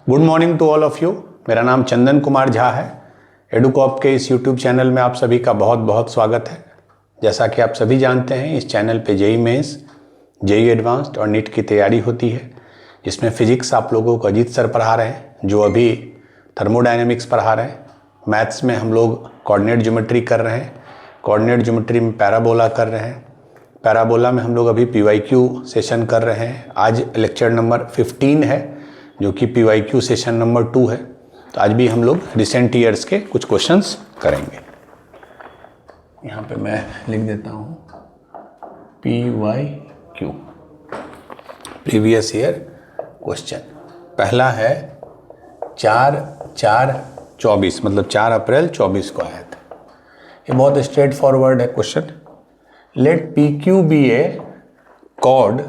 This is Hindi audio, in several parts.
Good morning to all of you. मेरा नाम चंदन कुमार झा है। एडुकॉप के इस यूट्यूब चैनल में आप सभी का बहुत बहुत स्वागत है। जैसा कि आप सभी जानते हैं, इस चैनल पे जेईई मेंस, जेईई एडवांस्ड और नीट की तैयारी होती है, जिसमें फिजिक्स आप लोगों को अजीत सर पढ़ा रहे हैं, जो अभी थर्मोडायनेमिक्स पढ़ा रहे हैं। मैथ्स में हम लोग कोऑर्डिनेट ज्योमेट्री कर रहे हैं। कोऑर्डिनेट ज्योमेट्री में पैराबोला कर रहे हैं। पैराबोला में हम लोग अभी पीवाईक्यू सेशन कर रहे हैं। आज लेक्चर नंबर 15 है, जो कि पीवाईक्यू सेशन नंबर 2 है। तो आज भी हम लोग रिसेंट ईयर्स के कुछ क्वेश्चंस करेंगे। यहाँ पे मैं लिख देता हूँ पीवाईक्यू, प्रीवियस ईयर क्वेश्चन। पहला है 4/4/24, मतलब 4 अप्रैल 24 को आया था। ये बहुत स्ट्रेट फॉरवर्ड है question. Let P Q B A chord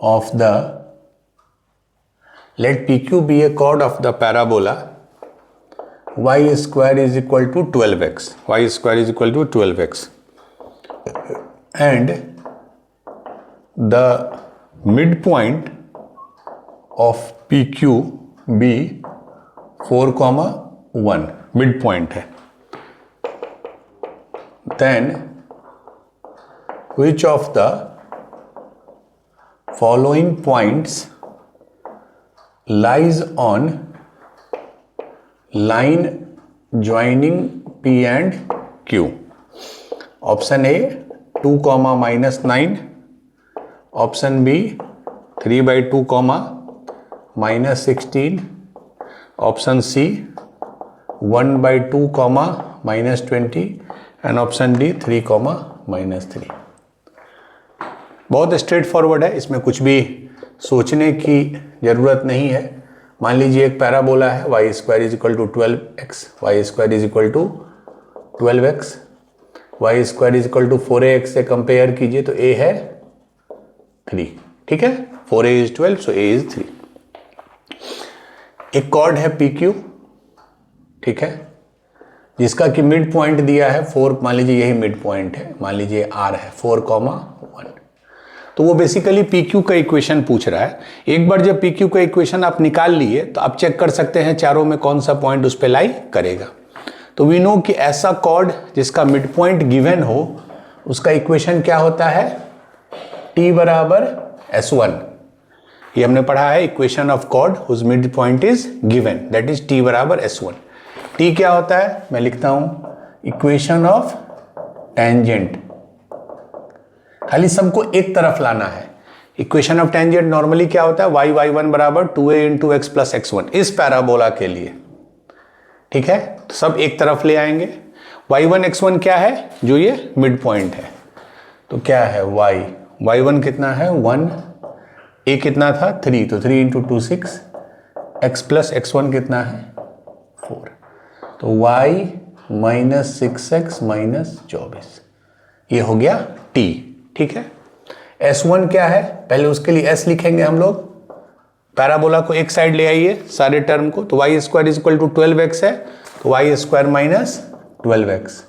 of the let PQ be a chord of the parabola y square is equal to 12x, y square is equal to 12x, and the midpoint of PQ be 4,1, midpoint है। Then which of the following points lies on line joining P and Q? Option A 2, -9, option B 3/2, -16, option C 1/2, -20, and option D 3, -3। बहुत स्ट्रेट फॉरवर्ड है, इसमें कुछ भी सोचने की ज़रूरत नहीं है। मान लीजिए एक पैराबोला है, y square is equal to 12x, y square is equal to 12x, y square is equal to 4ax से कंपेयर कीजिए तो a है 3, ठीक है। 4a is 12, so a is 3। एक कॉर्ड है PQ, ठीक है, जिसका कि मिड पॉइंट दिया है 4, मान लीजिए यही मिड पॉइंट है, मान लीजिए R है 4,1। तो वो बेसिकली PQ का इक्वेशन पूछ रहा है। एक बार जब PQ का इक्वेशन आप निकाल लिए तो आप चेक कर सकते हैं चारों में कौन सा पॉइंट उस पर लाई करेगा। तो वी नो कि ऐसा कॉर्ड जिसका मिड पॉइंट गिवन हो, उसका इक्वेशन क्या होता है? T बराबर S1। ये हमने पढ़ा है, equation of chord whose mid point is given, that is T बराबर S1। T क्या होता है? मैं लिखता हूं इक्वेशन ऑफ टेंजेंट। खाली सबको एक तरफ लाना है। इक्वेशन ऑफ टेंजेंट नॉर्मली क्या होता है? y1 बराबर 2a into x plus x1, इस पैराबोला के लिए, ठीक है। तो सब एक तरफ ले आएंगे। y1 x1 क्या है? जो ये मिड पॉइंट है। तो क्या है? y1 कितना है? 1, a कितना था? 3, तो 3 इंटू 2 6, x प्लस x1 कितना है? 4। तो y माइनस 6x माइनस 24, ये हो गया t, ठीक है। S1 क्या है? पहले उसके लिए S लिखेंगे हम लोग। पैराबोला को एक साइड ले आइए सारे टर्म को, तो y square is equal to 12x है, तो y स्क्वायर माइनस 12x।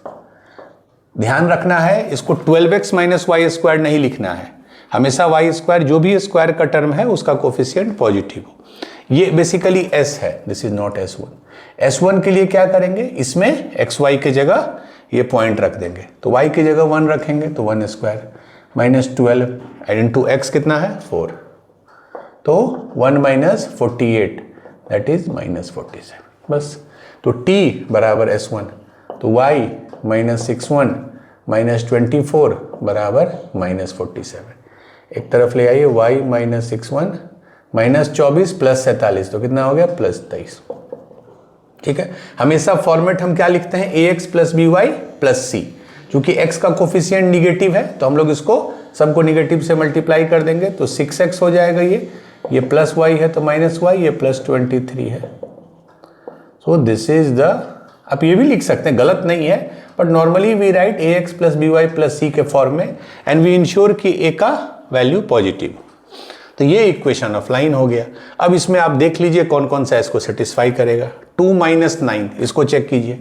ध्यान रखना है, इसको 12x माइनस y स्क्वायर नहीं लिखना है। हमेशा y स्क्वायर, जो भी स्क्वायर का टर्म है, उसका कोफिशिएंट पॉजिटिव हो। ये बेसिकली S है, this is not S1। S1 के लिए क्या करेंगे? इसमें xy की जगह ये पॉइंट रख देंगे, तो y की जगह 1 रखेंगे, तो 1 स्क्वायर माइनस 12 इंटू x कितना है? 4, तो 1 माइनस 48, दैट इज माइनस 47, बस। तो t बराबर S1, तो y माइनस 61 माइनस 24 बराबर माइनस 47। एक तरफ ले आइए, y माइनस 61 माइनस 24 प्लस 47, तो कितना हो गया? प्लस 23, ठीक है। हमेशा फॉर्मेट हम क्या लिखते हैं? ax plus by plus c। क्योंकि x का कोफिशिएंट निगेटिव है, तो हम लोग इसको सबको निगेटिव से मल्टीप्लाई कर देंगे, तो 6x हो जाएगा। ये प्लस y है तो माइनस y, ये प्लस 23 है। सो दिस इज द, आप ये भी लिख सकते हैं, गलत नहीं है, but normally we write ax plus by plus c के फॉर्म में, एंड वी इंश्योर कि a का वैल्यू पॉजिटिव। तो ये इक्वेशन ऑफ लाइन हो गया। अब इसमें आप देख लीजिए कौन कौन सा इसको सेटिस्फाई करेगा। 2 - 9, इसको चेक कीजिए,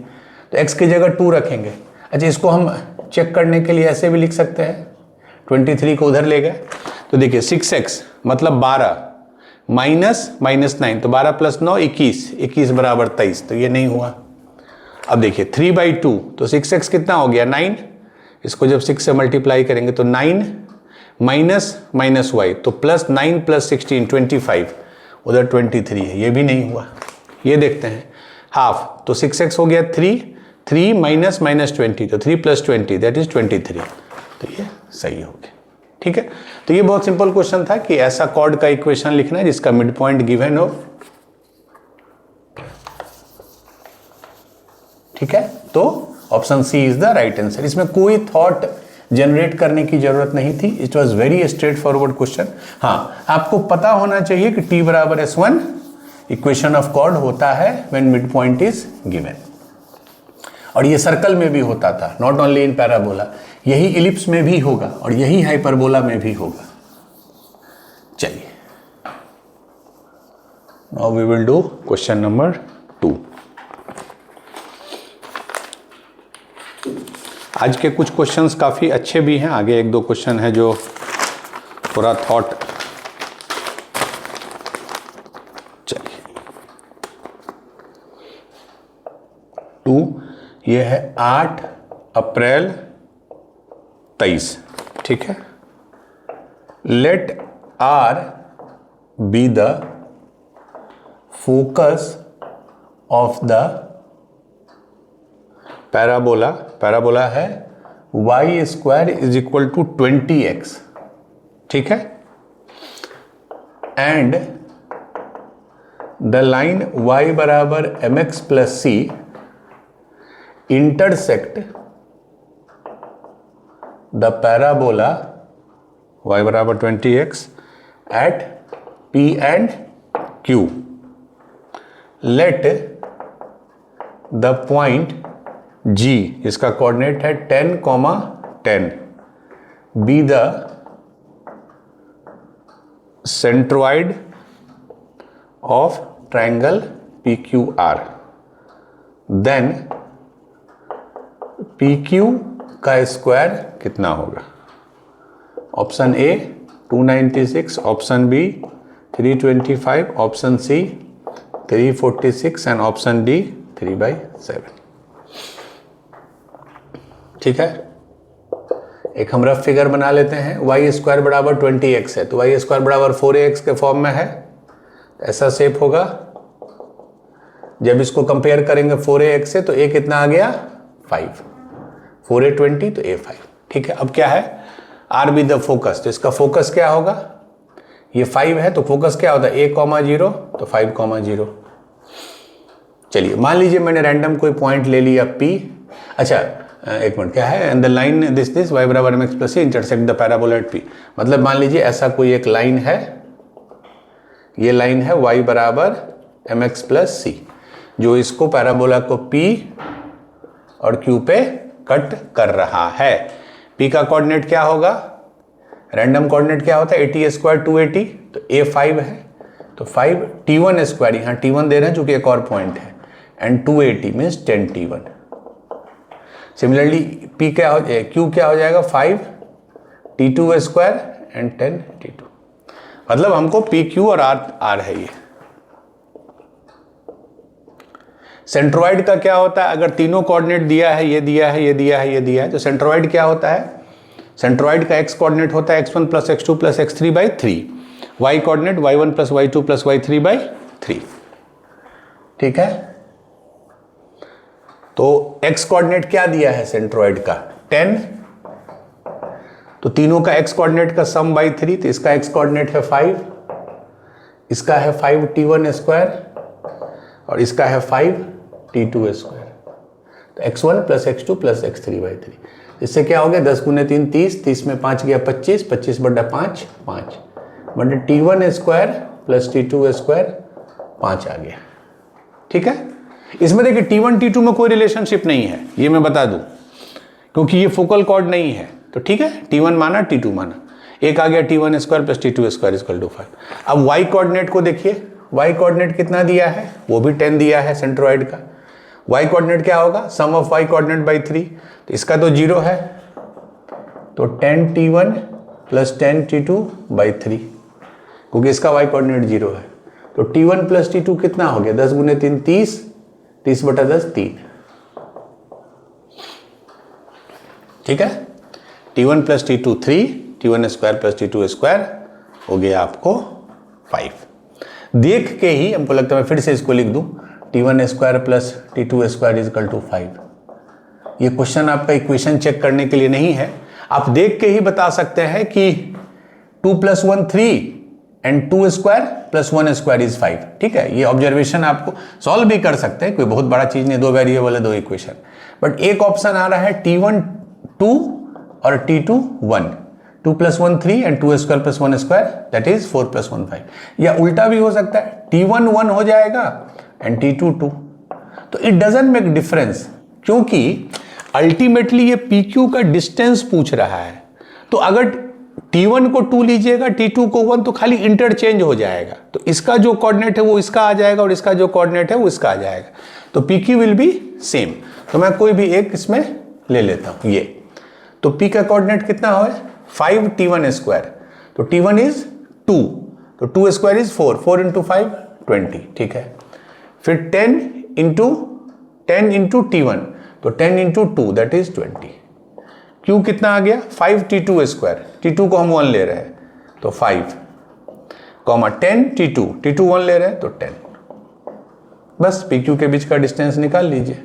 तो x की जगह 2 रखेंगे। अच्छा, इसको हम चेक करने के लिए ऐसे भी लिख सकते हैं, 23 को उधर ले गए तो देखिए 6x मतलब 12 -9, तो 12 + 9 21, 21 बराबर 23, तो ये नहीं हुआ। अब देखिए 3/2, तो 6x कितना हो गया 9, इसको जब 6 से मल्टीप्लाई करेंगे तो 9 माइनस y, तो +9 + 16 25, उधर 23 है, ये भी नहीं हुआ। ये देखते हैं हाफ, तो 6x हो गया 3 माइनस -20, तो 3 + 20 दैट इज 23, तो ये सही हो गया। ठीक है, तो ये बहुत सिंपल क्वेश्चन था कि ऐसा कॉर्ड का इक्वेशन लिखना है जिसका मिड पॉइंट गिवन हो। ठीक है, तो option C is the right answer. इसमें कोई थॉट जनरेट करने की जरूरत नहीं थी, it was very straightforward question. हाँ, आपको पता होना चाहिए कि T = S1 equation of cord होता है when mid point is given, और ये सर्कल में भी होता था, नॉट ओनली इन पैराबोला, यही इलिप्स में भी होगा और यही हाइपरबोला में भी होगा। चलिए, now we will do question number 2। आज के कुछ क्वेश्चंस काफ़ी अच्छे भी हैं, आगे 1-2 क्वेश्चन है जो थोड़ा थॉट। चलिए 2, ये है 8 अप्रैल 23, ठीक है। Let R be the focus of the parabola, parabola है y² = 20x, ठीक है, and the line y = mx + c intersect the parabola y = 20x at p and q. Let the point G, इसका कोऑर्डिनेट है 10, 10, be the centroid of triangle PQR, then PQ का स्क्वायर कितना होगा? Option A 296, option B 325, option C 346 and option D 3/7। ठीक है, एक हम रफ फिगर बना लेते हैं। y² = 20x है, तो y² = 4ax के फॉर्म में है, ऐसा शेप होगा। जब इसको कंपेयर करेंगे 4ax से तो a कितना आ गया 5, 4a 20 तो a 5। ठीक है, अब क्या है R बी द फोकस, तो इसका फोकस क्या होगा? ये 5 है तो फोकस क्या होता है a, 0 तो 5, 0। चलिए मान लीजिए मैंने रैंडम कोई पॉइंट ले लिया P। अच्छा एक मिनट, क्या है? And the line this y = mx + c intersect the parabola at P। मतलब मान लीजिए ऐसा कोई एक लाइन है, ये लाइन है y = mx + c, जो इसको पैराबोला को P और Q पे कट कर रहा है। P का कोऑर्डिनेट क्या होगा? रैंडम कोऑर्डिनेट क्या होता है? 80² 280, तो a 5 है, तो 5 T1², यहाँ T1 दे रहे हैं चूंकि एक और पॉइंट है, and 280 means 10 T1। Similarly P क्या हो जाएगा? Q क्या हो जाएगा? 5 T2² एंड 10 T2। मतलब हमको PQ और R है ये। सेंट्रोइड का क्या होता है? अगर तीनों कोऑर्डिनेट दिया है, ये दिया है, ये दिया है, ये दिया है, तो सेंट्रोइड क्या होता है? सेंट्रोइड का x कोऑर्डिनेट होता है x1 + x2 + x3/3, y coordinate y1 + y2 + y3/3। ठीक है, तो x कोऑर्डिनेट क्या दिया है सेंट्रोइड का? 10, तो तीनों का x कोऑर्डिनेट का सम बाई 3, तो इसका x कोऑर्डिनेट है 5, इसका है 5 T1² और इसका है 5 T2², तो x1 + x2 + x3/3। इससे क्या हो गया? 10 × 3 30, 30 में 5 गया 25, 25/5 5, बट T1² + T2² 5 आ गया। ठीक है, इसमें देखिए T1 T2 में कोई रिलेशनशिप नहीं है, ये मैं बता दूं, क्योंकि ये फोकल कॉर्ड नहीं है। तो ठीक है, T1 माना, T2 माना, एक आ गया T1² + T2² = 5। अब y कोऑर्डिनेट को देखिए, y कोऑर्डिनेट कितना दिया है? वो भी 10 दिया है सेंट्रोइड का। y कोऑर्डिनेट क्या होगा? सम ऑफ y कोऑर्डिनेट बाई 3, तो इसका तो 0 है, तो 10 T1 + 10 T2/3। क्योंकि इसका y कोऑर्डिनेट 0 है। तो t1 प्लस t2 कितना हो गया, 10 गुने 3 30, 30 बटा 10 3। ठीक है, t1 plus t2 3, t1 square plus t2 square हो गया आपको 5। देख के ही हमको लगता है, मैं फिर से इसको लिख दूं, t1 square plus t2 square is equal to 5। ये क्वेश्चन आपका इक्वेशन चेक करने के लिए नहीं है, आप देख के ही बता सकते हैं कि 2 plus 1 3 and 2 square plus 1 square is 5। ठीक है, ये ऑब्जर्वेशन आपको सॉल्व भी कर सकते हैं, कोई बहुत बड़ा चीज नहीं, 2 वेरिएबल है 2 इक्वेशन। बट एक ऑप्शन आ रहा है t1 2 और t2 1, 2 plus 1 3 and 2 square plus 1 square that is 4 plus 1 5। या उल्टा भी हो सकता है, t1 1 हो जाएगा एंड t2 2। तो इट डजंट मेक डिफरेंस, क्योंकि अल्टीमेटली ये PQ का डिस्टेंस पूछ रहा है। तो अगर T1 को 2 लीजिएगा, T2 को 1, तो खाली इंटरचेंज हो जाएगा। तो इसका जो कोऑर्डिनेट है वो इसका आ जाएगा और इसका जो कोऑर्डिनेट है वो इसका आ जाएगा। तो PQ विल बी सेम। तो मैं कोई भी एक इसमें ले लेता हूं, ये। तो P का कोऑर्डिनेट कितना हो, 5 t1 स्क्वायर। तो t1 इज 2, तो 2 स्क्वायर इज 4, 4 इंटू 5 20। ठीक है, फिर 10 इंटू t1, तो 10 इंटू 2 दैट इज 20। क्यू कितना आ गया, 5 t2 स्क्वायर, t2 को हम 1 ले रहे हैं तो 5 कॉमा 10 t2, t2 1 ले रहे हैं तो 10। बस PQ के बीच का डिस्टेंस निकाल लीजिए।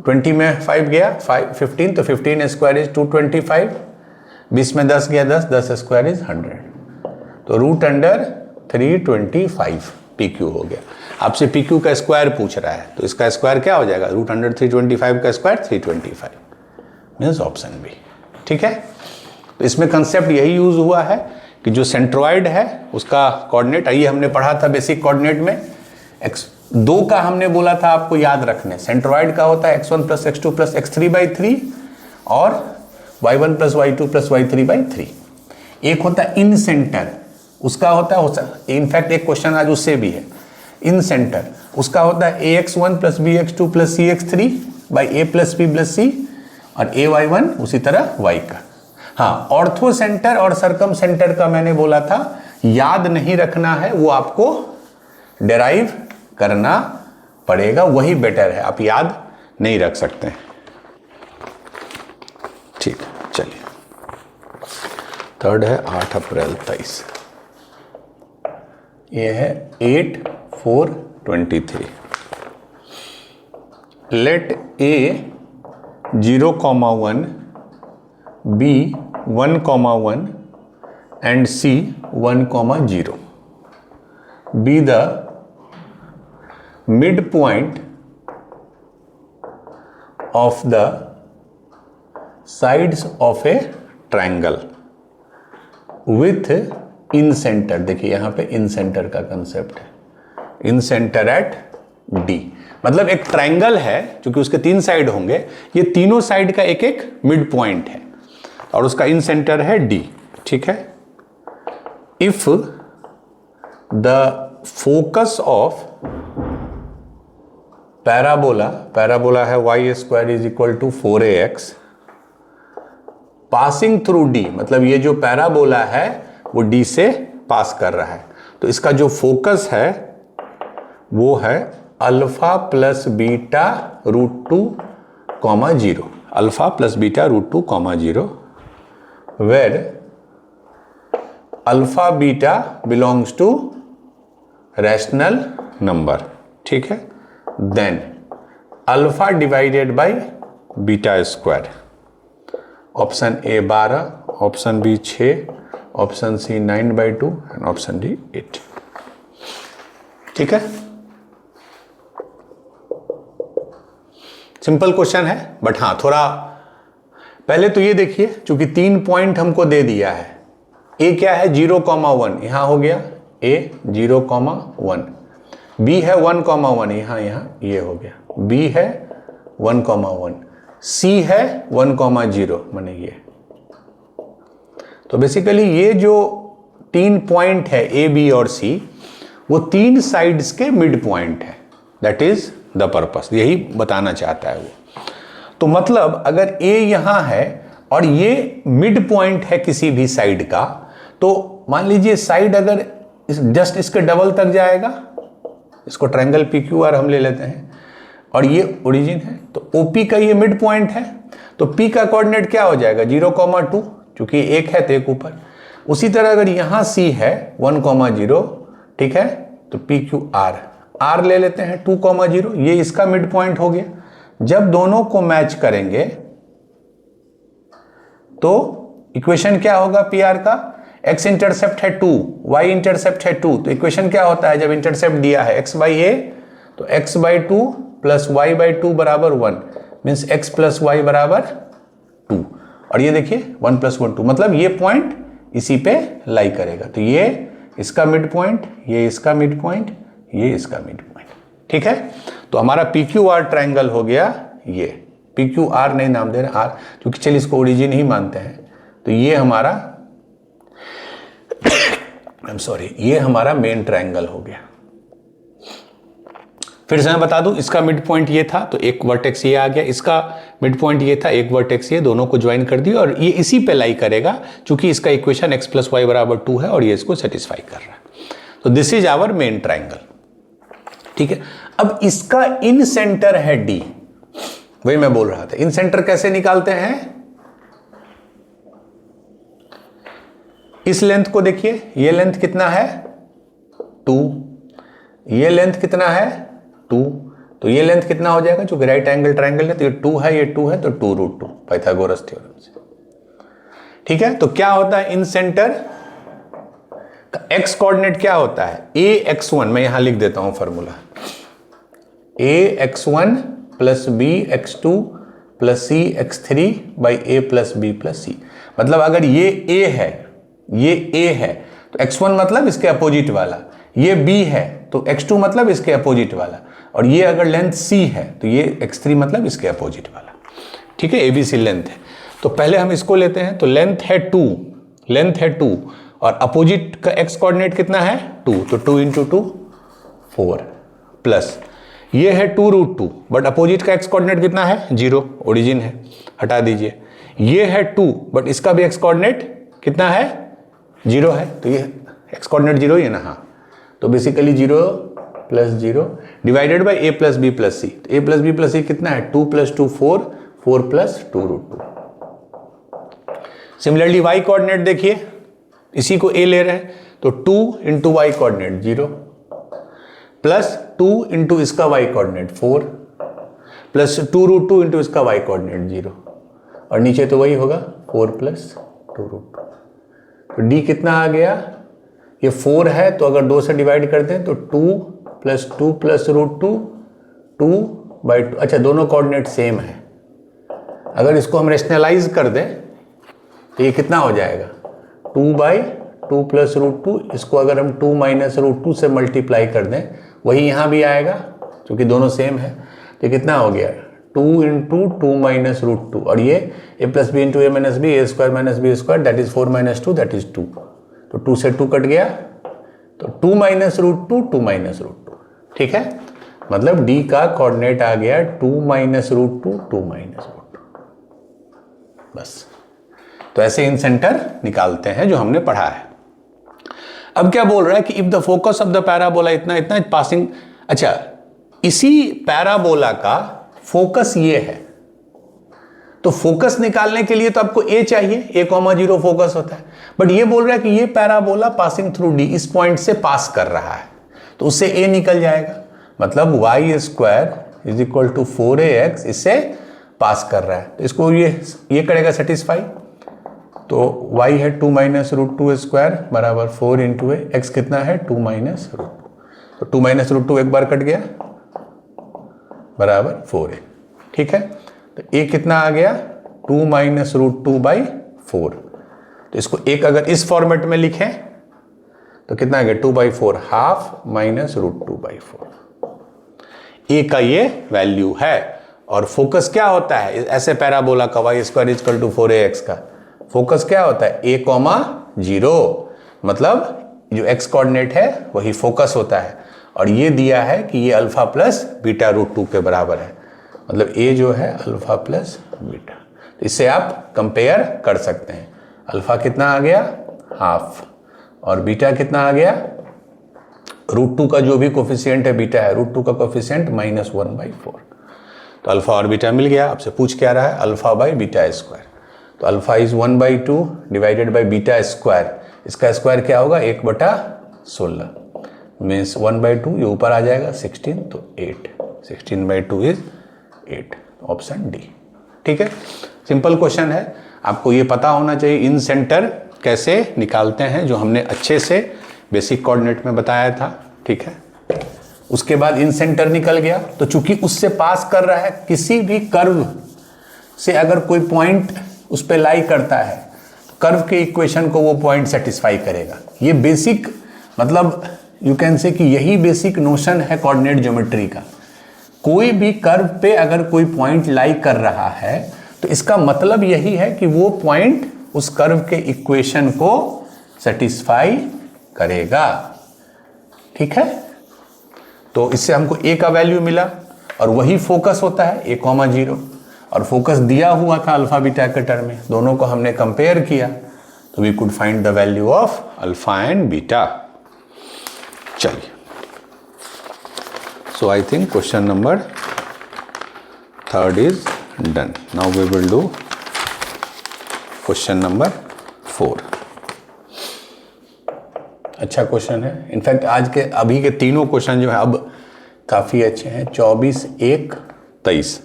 20 में 5 गया 15, तो 15 स्क्वायर इज 225, 20 में 10 गया 10, 10 स्क्वायर इज 100। तो रूट अंडर 325 PQ हो गया। आपसे PQ का स्क्वायर पूछ रहा है, तो इसका स्क्वायर क्या हो जाएगा, रूट अंडर 325 का स्क्वायर 325, मीन्स ऑप्शन बी। ठीक है, तो इसमें कंसेप्ट यही यूज हुआ है कि जो सेंट्रॉइड है उसका कोऑर्डिनेट, आइए हमने पढ़ा था बेसिक कोऑर्डिनेट में, x2 का हमने बोला था आपको याद रखने, सेंट्रॉइड का होता है x1 plus x2 plus x3/3 और y1 plus y2 plus y3/3। एक होता है इन सेंटर, उसका होता है, इनफैक्ट एक क्वेश्चन आज उससे भी है, इन सेंटर उसका होता है ax1 plus bx2 plus cx3 by a plus b plus c और ay1 उसी तरह y का। हाँ, ऑर्थो सेंटर और सरकम सेंटर का मैंने बोला था याद नहीं रखना है, वो आपको डेराइव करना पड़ेगा, वही बेटर है, आप याद नहीं रख सकते। ठीक, चलिए थर्ड है 8 अप्रैल 23, ये है 8/4/23। Let A 0,1, B 1,1 and C 1,0 be the midpoint of the sides of a triangle with in center। देखिए यहां पे इन सेंटर का कंसेप्ट है, इन सेंटर एट D। मतलब एक ट्रायंगल है, क्योंकि उसके 3 साइड होंगे, ये तीनों साइड का एक एक मिड पॉइंट है और उसका इन सेंटर है D। ठीक है, if the focus of parabola है y square is equal to 4ax passing through D, मतलब ये जो पैराबोला है वो D से पास कर रहा है, तो इसका जो फोकस है वो है alpha plus beta root 2,0, alpha plus beta root 2,0, where alpha beta belongs to rational number. ठीक है, then alpha divided by beta square. Option A 12, option B 6, option C 9/2 and option D 8। ठीक है, सिंपल क्वेश्चन है, बट हाँ थोड़ा पहले तो ये देखिए, चूंकि 3 पॉइंट हमको दे दिया है, ए क्या है 0,1, यहां हो गया ए 0,1, बी है 1,1, यहां ये हो गया, बी है 1,1, सी है 1,0, माने ये। तो बेसिकली ये जो 3 पॉइंट है ए बी और सी, वो 3 साइड्स के मिड पॉइंट है, दैट इज द पर्पस, यही बताना चाहता है वो। तो मतलब अगर ए यहां है और ये मिड पॉइंट है किसी भी साइड का, तो मान लीजिए साइड अगर जस्ट इसके डबल तक जाएगा, इसको ट्रायंगल PQR हम ले लेते हैं, और ये ओरिजिन है, तो OP का ये मिड पॉइंट है, तो P का कोऑर्डिनेट क्या हो जाएगा 0,2, क्योंकि एक है तो एक ऊपर। उसी तरह अगर यहाँ C है 1,0, ठीक है, तो PQR R ले लेते हैं 2,0, ये इसका मिड पॉइंट हो गया। जब दोनों को मैच करेंगे तो इक्वेशन क्या होगा PR का, x इंटरसेप्ट है 2, y इंटरसेप्ट है 2, तो इक्वेशन क्या होता है जब इंटरसेप्ट दिया है x/a, तो x/2 प्लस y/2 बराबर 1, मीन्स x प्लस y बराबर 2, और ये देखिए 1 + 1 2, मतलब ये पॉइंट इसी पे लाई करेगा। तो ये इसका मिड पॉइंट, ये इसका मिड पॉइंट, ये इसका मिड पॉइंट, ठीक है। तो हमारा PQR ट्रायंगल हो गया, ये PQR नहीं नाम दे रहे R, क्योंकि चलिए इसको ओरिजिन ही मानते हैं। तो ये हमारा ये हमारा मेन ट्रायंगल हो गया। फिर से मैं बता दूं, इसका मिड पॉइंट ये था, तो एक वर्टेक्स ये आ गया, इसका मिड पॉइंट ये था, एक वर्टेक्स ये, दोनों को ज्वाइन कर दिया, और ये इसी पे लाई करेगा, क्योंकि इसका इक्वेशन x + y = 2 है, और ये इसको सेटिस्फाई कर रहा है। तो this is our main triangle, ठीक है। अब इसका इन सेंटर है D, वही मैं बोल रहा था, इन सेंटर कैसे निकालते हैं। इस लेंथ को देखिए, ये लेंथ कितना है 2, ये लेंथ कितना है 2, तो ये लेंथ कितना हो जाएगा, जो राइट एंगल ट्रायंगल है, तो ये 2 है, ये 2 है, तो 2√2 पाइथागोरस थ्योरम से, ठीक है। तो क्या होता है इन सेंटर का x कोऑर्डिनेट क्या होता है, ax1, मैं यहां लिख देता हूं formula, ax1 + bx2 + cx3 / a + b + c, मतलब अगर ये a है, ये a है, तो x1 मतलब इसके अपोजिट वाला, ये b है तो x2 मतलब इसके अपोजिट वाला, और ये अगर लेंथ c है तो ये x3 मतलब इसके अपोजिट वाला, ठीक है। ABC लेंथ है। तो पहले हम इसको लेते हैं, तो लेंथ है 2, लेंथ है 2, और अपोजिट का x कोऑर्डिनेट कितना है 2, तो 2 × 2 4, प्लस ये है 2√2, बट अपोजिट का x कोऑर्डिनेट कितना है 0, ओरिजिन है, हटा दीजिए। ये है 2, बट इसका भी x कोऑर्डिनेट कितना है 0 है, तो ये x कोऑर्डिनेट 0 ही है ना, हाँ। तो basically 0 + 0 divided by a + b + c, तो a + b + c कितना है 2 + 2 4, 4 + 2√2। सिमिलरली y कोऑर्डिनेट देखिए, इसी को a ले रहे हैं, तो 2 × y कोऑर्डिनेट 0, प्लस 2 × इसका y कोऑर्डिनेट 4, प्लस 2√2 × इसका y कोऑर्डिनेट 0, और नीचे तो वही होगा 4 + 2√2। तो d कितना आ गया, ये 4 है, तो अगर 2 से डिवाइड करते हैं तो 2 + 2 + √2 2/2, अच्छा दोनों कोऑर्डिनेट सेम है। अगर इसको हम रेशनलाइज कर दें तो ये कितना हो जाएगा 2/2 + √2, इसको अगर हम 2 - √2 से मल्टीप्लाई कर दें, वही यहाँ भी आएगा क्योंकि दोनों सेम है, तो कितना हो गया 2 × 2 - √2, और ये a + b × a - b, a² - b², that is 4 - 2, that is 2, तो 2 से 2 कट गया, तो 2 - √2 2 - √2, ठीक है। मतलब d का कोऑर्डिनेट आ गया 2 - √2 2 - √2, बस। तो ऐसे इन सेंटर निकालते हैं जो हमने पढ़ा है। अब क्या बोल रहा है कि if the focus of the parabola इतना इतना पासिंग, अच्छा इसी पैराबोला का फोकस ये है, तो फोकस निकालने के लिए तो आपको a चाहिए, a,0 फोकस होता है, बट ये बोल रहा है कि ये पैराबोला पासिंग थ्रू d इस पॉइंट से पास कर रहा है, तो उससे a निकल जाएगा, मतलब y² = 4ax इससे पास कर रहा है, तो इसको ये करेगा सेटिस्फाई। तो y है 2 - √2² बराबर 4 × a, x कितना है 2 - √2, तो 2 - √2 एक बार कट गया बराबर 4a, ठीक है। तो a कितना आ गया 2 - √2/4, तो इसको एक अगर इस फॉर्मेट में लिखें तो कितना आ गया 2/4, हाफ - √2/4, a का ये वैल्यू है। और फोकस क्या होता है ऐसे पैराबोला का, y² = 4ax का फोकस क्या होता है a,0, मतलब जो x कोऑर्डिनेट है वही फोकस होता है, और ये दिया है कि ये α + β√2 के बराबर है, मतलब a जो है α + β, तो इससे आप कंपेयर कर सकते हैं। अल्फा कितना आ गया हाफ, और बीटा कितना आ गया, √2 का जो भी कोफिशिएंट है बीटा है, √2 का कोफिशिएंट -1/4। तो अल्फा और बीटा मिल गया। आपसे पूछ क्या रहा है, अल्फा बाई बीटा स्क्वायर। तो alpha is 1/2 divided by beta square, इसका स्क्वायर क्या होगा 1/16 मीन्स 1/2, ये ऊपर आ जाएगा 16, तो 8, 16/2 इज 8, ऑप्शन डी। ठीक है, सिंपल क्वेश्चन है, आपको ये पता होना चाहिए इन सेंटर कैसे निकालते हैं, जो हमने अच्छे से बेसिक कोऑर्डिनेट में बताया था। ठीक है, उसके बाद इन सेंटर निकल गया, तो चूंकि उससे पास कर रहा है, किसी भी कर्व से अगर कोई पॉइंट उस पर लाई करता है, कर्व के इक्वेशन को वो पॉइंट सेटिस्फाई करेगा। ये बेसिक मतलब यू कैन से कि यही बेसिक नोशन है कोऑर्डिनेट ज्योमेट्री का। कोई भी कर्व पे अगर कोई पॉइंट लाई कर रहा है तो इसका मतलब यही है कि वो पॉइंट उस कर्व के इक्वेशन को सेटिस्फाई करेगा। ठीक है, तो इससे हमको ए का वैल्यू मिला और वही फोकस होता है a,0 और फोकस दिया हुआ था अल्फा बीटा के टर्म में, दोनों को हमने कंपेयर किया तो we could find the value of alpha and beta. चलिए, so I think question number 3 is done. Now we will do question number 4। अच्छा क्वेश्चन है, इनफैक्ट आज के अभी के तीनों क्वेश्चन जो है अब काफी अच्छे हैं। 24, 1, 23।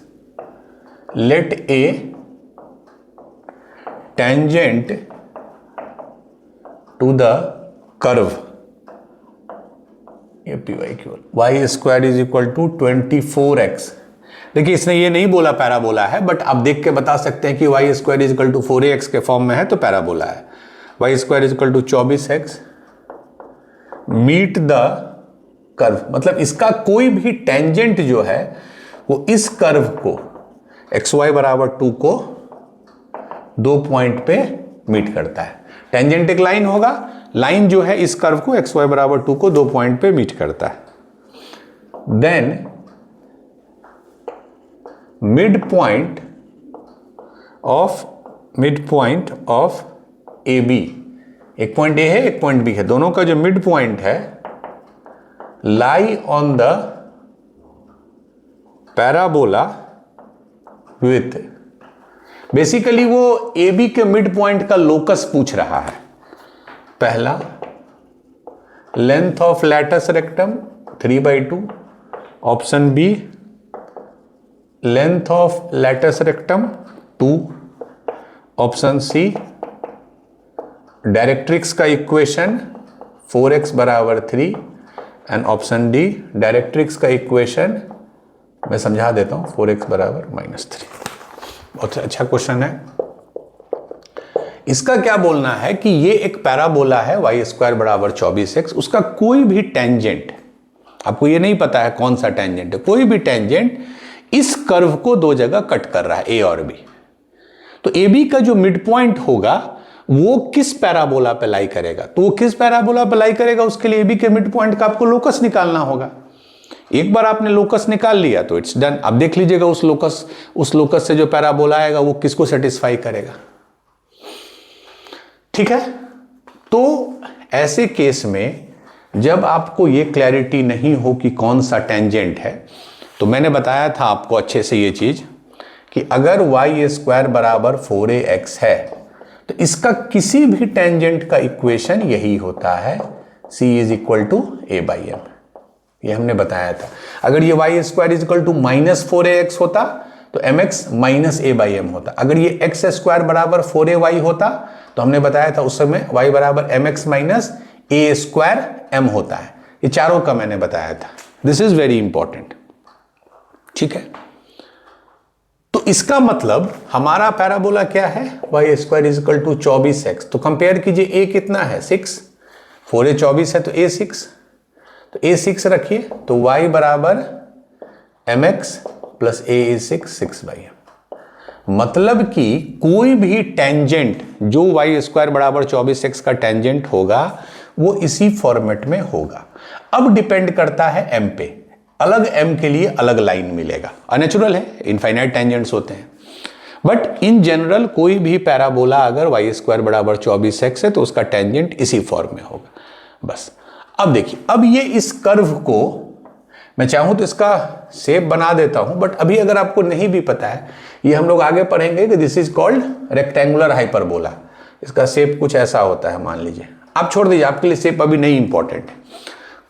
Let a tangent to the curve y square is equal to 24x। देखिए इसने ये नहीं बोला पैराबोला है, बट आप देख के बता सकते हैं कि y square is equal to 4ax के फॉर्म में है तो पैराबोला है। y square is equal to 24x meet the curve, मतलब इसका कोई भी टेंजेंट जो है वो इस कर्व को xy बराबर 2 को 2 पॉइंट पे मीट करता है। टेंजेंट एक लाइन होगा, लाइन जो है इस कर्व को xy बराबर 2 को 2 पॉइंट पे मीट करता है। Then mid point of A B, एक पॉइंट ए है एक पॉइंट बी है, दोनों का जो मिड पॉइंट है lie on the parabola with, basically वो ए बी के मिड पॉइंट का लोकस पूछ रहा है। पहला length of latus rectum 3/2, option B length of latus rectum 2, option C directrix का इक्वेशन 4x बराबर 3 एंड ऑप्शन डी डायरेक्ट्रिक्स का इक्वेशन मैं समझा देता हूं 4x बराबर -3। बहुत अच्छा क्वेश्चन है। इसका क्या बोलना है कि ये एक पैराबोला है y स्क्वायर बराबर 24x, उसका कोई भी टेंजेंट, आपको ये नहीं पता है कौन सा टेंजेंट है, कोई भी टेंजेंट इस कर्व को 2 जगह कट कर रहा है a और b। तो ए बी का जो मिड पॉइंट होगा वो किस पैराबोला पे लाई करेगा, तो वो किस पैराबोला पे लाई करेगा उसके लिए ए बी के मिड पॉइंट का आपको लोकस निकालना होगा। एक बार आपने लोकस निकाल लिया तो इट्स डन। अब देख लीजिएगा उस लोकस से जो पैराबोला आएगा वो किसको सेटिस्फाई करेगा। ठीक है, तो ऐसे केस में जब आपको ये क्लैरिटी नहीं हो कि कौन सा टेंजेंट है, तो मैंने बताया था आपको अच्छे से ये चीज कि अगर y स्क्वायर बराबर 4ax है तो इसका किसी भी टेंजेंट का इक्वेशन यही होता है, c is equal to a/m। ये हमने बताया था। अगर ये y square is equal to -4ax होता तो mx -a/m होता। अगर ये x स्क्वायर बराबर 4ay होता तो हमने बताया था उस समय y बराबर mx -a स्क्वायर m होता है। ये चारों का मैंने बताया था। This is very important. ठीक है, तो इसका मतलब हमारा पैराबोला क्या है, y square is equal to 24x। तो कंपेयर कीजिए a कितना है 6, 4a 24 है तो a 6, तो a 6 रखिए तो y बराबर mx plus a is 6/m। मतलब कि कोई भी टेंजेंट जो y स्क्वायर बराबर 24x का टेंजेंट होगा वो इसी फॉर्मेट में होगा। अब डिपेंड करता है m पे, अलग m के लिए अलग लाइन मिलेगा। अननेचुरल है, इनफाइनाइट टेंजेंट्स होते हैं। बट इन जनरल कोई भी पैराबोला अगर वाई स्क्वायर बराबर 24x है तो उसका टेंजेंट इसी फॉर्म में होगा बस। अब देखिए, अब ये इस कर्व को मैं चाहूं तो इसका शेप बना देता हूं, बट अभी अगर आपको नहीं भी पता है, ये हम लोग आगे पढ़ेंगे कि this is called rectangular hyperbola. इसका शेप कुछ ऐसा होता है, मान लीजिए, आप छोड़ दीजिए, आपके लिए शेप अभी नहीं इंपॉर्टेंट है,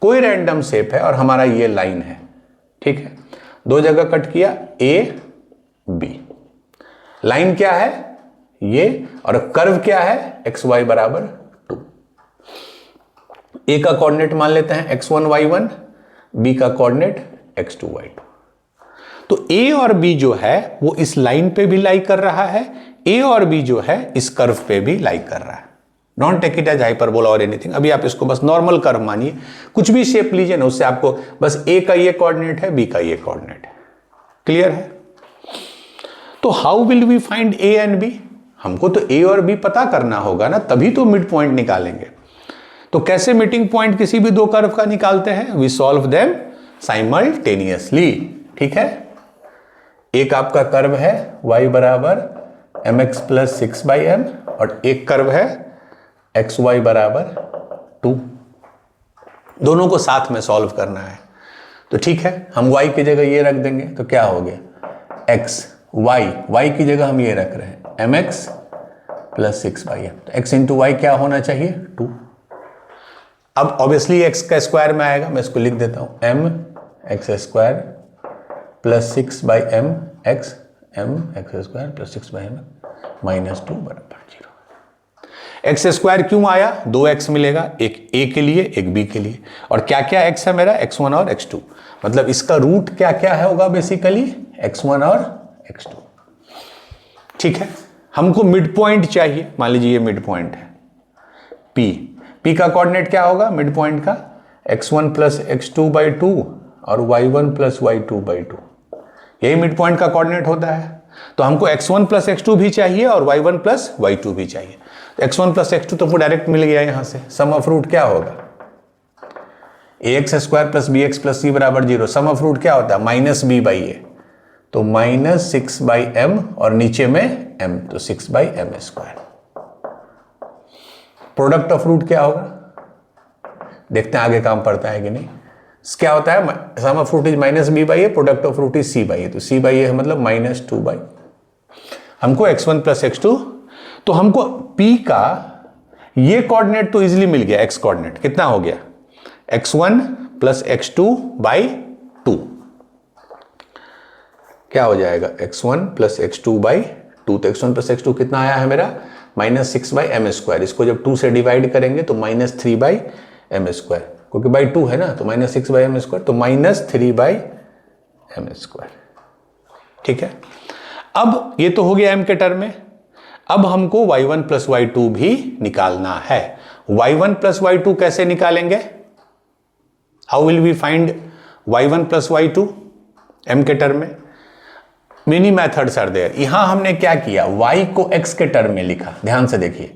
कोई रैंडम शेप है और हमारा ये लाइन है, ठीक है, दो जगह कट किया ए बी, लाइन क्या है ये, और कर्व क्या है एक्स वाई बराबर 2। ए का कोऑर्डिनेट मान लेते हैं x1 y1, बी का कोऑर्डिनेट x2 y2। तो ए और बी जो है वो इस लाइन पे भी लाई कर रहा है, ए और बी जो है इस कर्व पे भी लाई कर रहा है। Don't take it as hyperbola और एनीथिंग, अभी आप इसको बस नॉर्मल कर्व मानिए, कुछ भी शेप लीजिए ना, उससे आपको बस ए का ये कोऑर्डिनेट है, बी का ये कोऑर्डिनेट है, क्लियर है। तो how will we find A and B, हमको तो ए और बी पता करना होगा ना, तभी तो मिड पॉइंट निकालेंगे। तो कैसे मीटिंग पॉइंट किसी भी दो कर्व का निकालते हैं, वी सॉल्व देम साइमल्टेनियसली, ठीक है। एक आपका कर्व है y बराबर mx प्लस 6/m और एक कर्व है xy बराबर 2, दोनों को साथ में सॉल्व करना है। तो ठीक है, हम y की जगह ये रख देंगे, तो क्या हो गया x y की जगह हम ये रख रहे हैं mx प्लस 6/m, तो x इंटू वाई क्या होना चाहिए 2। अब ऑब्वियसली x का स्क्वायर में आएगा, मैं इसको लिख देता हूं m x square plus 6/m x m x square plus 6/m minus 2 बराबर 0। एक्स स्क्वायर क्यों आया, 2x मिलेगा, एक a के लिए एक b के लिए, और क्या क्या x है मेरा x1 और x2, मतलब इसका रूट क्या क्या है होगा बेसिकली x1 और x2, ठीक है। हमको मिड पॉइंट चाहिए, मान लीजिए ये मिड पॉइंट है p का कोऑर्डिनेट क्या होगा मिड पॉइंट का, x1 प्लस x2/2 और y1 प्लस y2/2, यही मिड पॉइंट का कोऑर्डिनेट होता है। तो हमको x1 प्लस x2 भी चाहिए और y1 प्लस y2 भी चाहिए। तो x1 प्लस x2 तो हमको डायरेक्ट मिल गया यहां से, सम ऑफ रूट क्या होगा ax square plus bx plus c बराबर 0, सम ऑफ रूट क्या होता है माइनस b/a, तो माइनस 6/m और नीचे में m, तो 6/m square. Product of root क्या होगा, देखते हैं आगे काम पड़ता है कि नहीं। क्या होता है, sum of root is minus b/a, product of root is c/a, तो c/a है मतलब माइनस 2/, हमको x1 प्लस x2, तो हमको p का ये कोऑर्डिनेट तो इजीली मिल गया, x कोऑर्डिनेट कितना हो गया x1 प्लस x2/2, क्या हो जाएगा x1 प्लस x2/2, तो x1 प्लस x2 कितना आया है मेरा माइनस 6/m स्क्वायर, इसको जब 2 से डिवाइड करेंगे तो माइनस 3/m स्क्वायर, क्योंकि बाई 2 है ना, तो माइनस 6/m स्क्वायर, तो माइनस 3/m स्क्वायर, ठीक है। अब ये तो हो गया m के टर्म में, अब हमको y1 प्लस y2 भी निकालना है। y1 प्लस y2 कैसे निकालेंगे, how will we find y1 plus y2 m के टर्म में, मेनी मेथड्स आर देयर। यहां हमने क्या किया, y को x के टर्म में लिखा, ध्यान से देखिए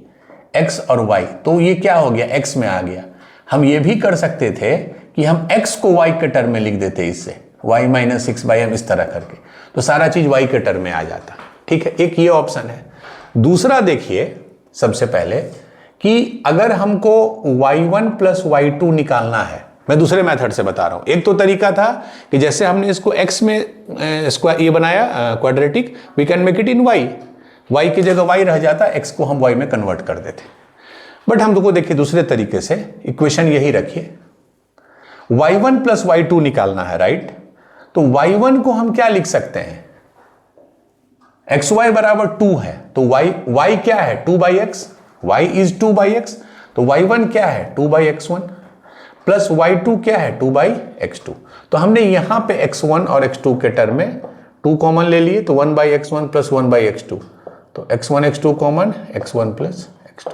x और y, तो ये क्या हो गया x में आ गया। हम ये भी कर सकते थे कि हम x को y के टर्म में लिख देते, इससे y माइनस 6/m इस तरह करके, तो सारा चीज y के टर्म में आ जाता, ठीक है, एक ये ऑप्शन है। दूसरा देखिए, सबसे पहले कि अगर हमको y1 प्लस y2 निकालना है, मैं दूसरे मेथड से बता रहा हूं। एक तो तरीका था कि जैसे हमने इसको x में स्क्वायर ये बनाया quadratic, we can make it in y की जगह y रह जाता, x को हम y में कन्वर्ट कर देते। बट हम तो देखिए दूसरे तरीके से, इक्वेशन यही रखिए, y1 प्लस y2 निकालना है, राइट। तो y1 को हम क्या लिख सकते हैं, xy बराबर 2 है, तो y क्या है 2/x, y इज 2/x, तो y1 क्या है 2/x1 प्लस y2 क्या है 2/x2। तो हमने यहां पे x1 और x2 के टर्म में 2 कॉमन ले लिए, तो 1/x1 प्लस 1/x2, तो x1 x2 common, x1 plus x2,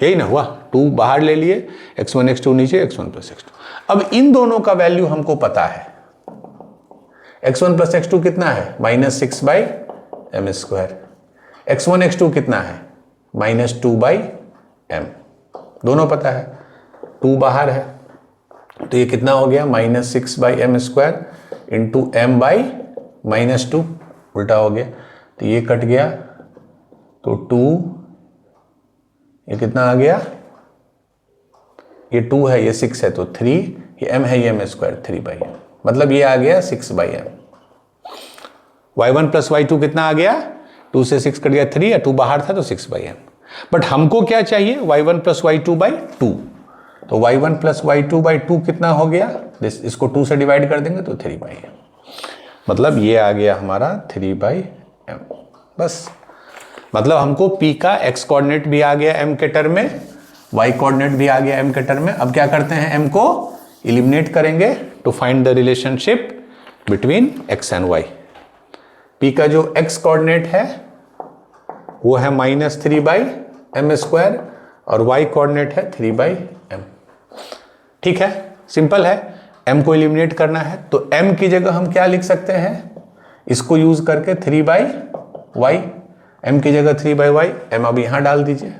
यही ना हुआ, 2 बाहर ले लिए, x1 x2 नीचे, x1 प्लस x2। अब इन दोनों का वैल्यू हमको पता है, x1 प्लस x2 कितना है minus 6/m square, x1 x2 कितना है माइनस 2/m, दोनों पता है, 2 बाहर है, तो ये कितना हो गया minus 6/m square into m by minus 2, उल्टा हो गया, तो ये कट गया, तो 2, ये कितना आ गया, ये 2 है, ये 6 है, तो 3, ये m है, ये m स्क्वायर 3/m, मतलब ये आ गया 6/m। y1 प्लस y2 कितना आ गया, 2 से 6 कट गया 3, या 2 बाहर था तो 6/m। बट हमको क्या चाहिए, y1 प्लस y2/2, तो y1 प्लस y2/2 कितना हो गया, इसको 2 से डिवाइड कर देंगे तो 3/m, मतलब ये आ गया हमारा 3/m। बस, मतलब हमको p का x कोऑर्डिनेट भी आ गया m के टर्म में, y कोऑर्डिनेट भी आ गया m के टर्म में। अब क्या करते हैं, m को एलिमिनेट करेंगे to find the relationship between x and y। p का जो x कोऑर्डिनेट है वो है -3/m² और y कोऑर्डिनेट है 3/m। ठीक है, सिंपल है, m को एलिमिनेट करना है तो m की जगह हम क्या लिख सकते हैं, इसको यूज करके 3/y, m की जगह 3/y, m अब यहां डाल दीजिए,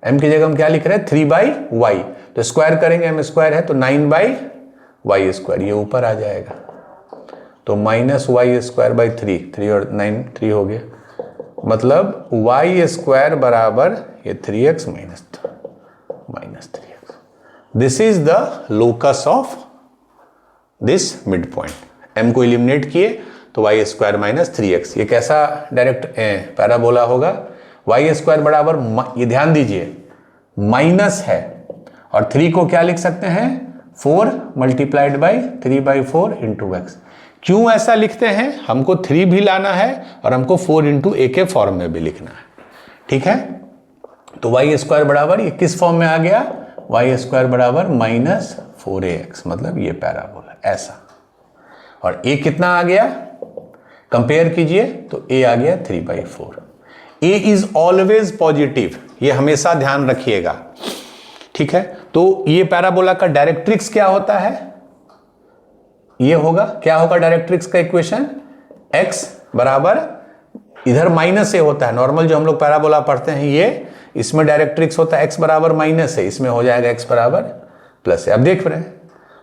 m की जगह हम क्या लिख रहे हैं 3/y, तो स्क्वायर करेंगे, m स्क्वायर है तो 9/y², ये ऊपर आ जाएगा, तो -y²/3, 3 और 9 3 हो गया, मतलब y² बराबर ये 3x minus 3x। This is the locus of this mid point. m को एलिमिनेट किए तो y² माइनस 3x, ये कैसा डायरेक्ट पैराबोला होगा, y² बराबर, ये ध्यान दीजिए माइनस है, और 3 को क्या लिख सकते हैं, 4 मल्टीप्लाइड बाई 3/4 इंटू एक्स। क्यों ऐसा लिखते हैं, हमको 3 भी लाना है और हमको 4 इंटू ए के फॉर्म में भी लिखना है। ठीक है, तो y² बराबर, ये किस फॉर्म में आ गया, y² बराबर -4ax, मतलब ये पैराबोला ऐसा, और a कितना आ गया, कंपेयर कीजिए तो a आ गया 3/4। a इज ऑलवेज पॉजिटिव, ये हमेशा ध्यान रखिएगा। ठीक है, तो ये पैराबोला का डायरेक्ट्रिक्स क्या होता है, ये होगा, क्या होगा डायरेक्ट्रिक्स का इक्वेशन, x बराबर, इधर -a होता है, नॉर्मल जो हम लोग पैराबोला पढ़ते हैं ये, इसमें डायरेक्ट्रिक्स होता है x बराबर -a, इसमें हो जाएगा x बराबर +a। अब देख रहे हैं,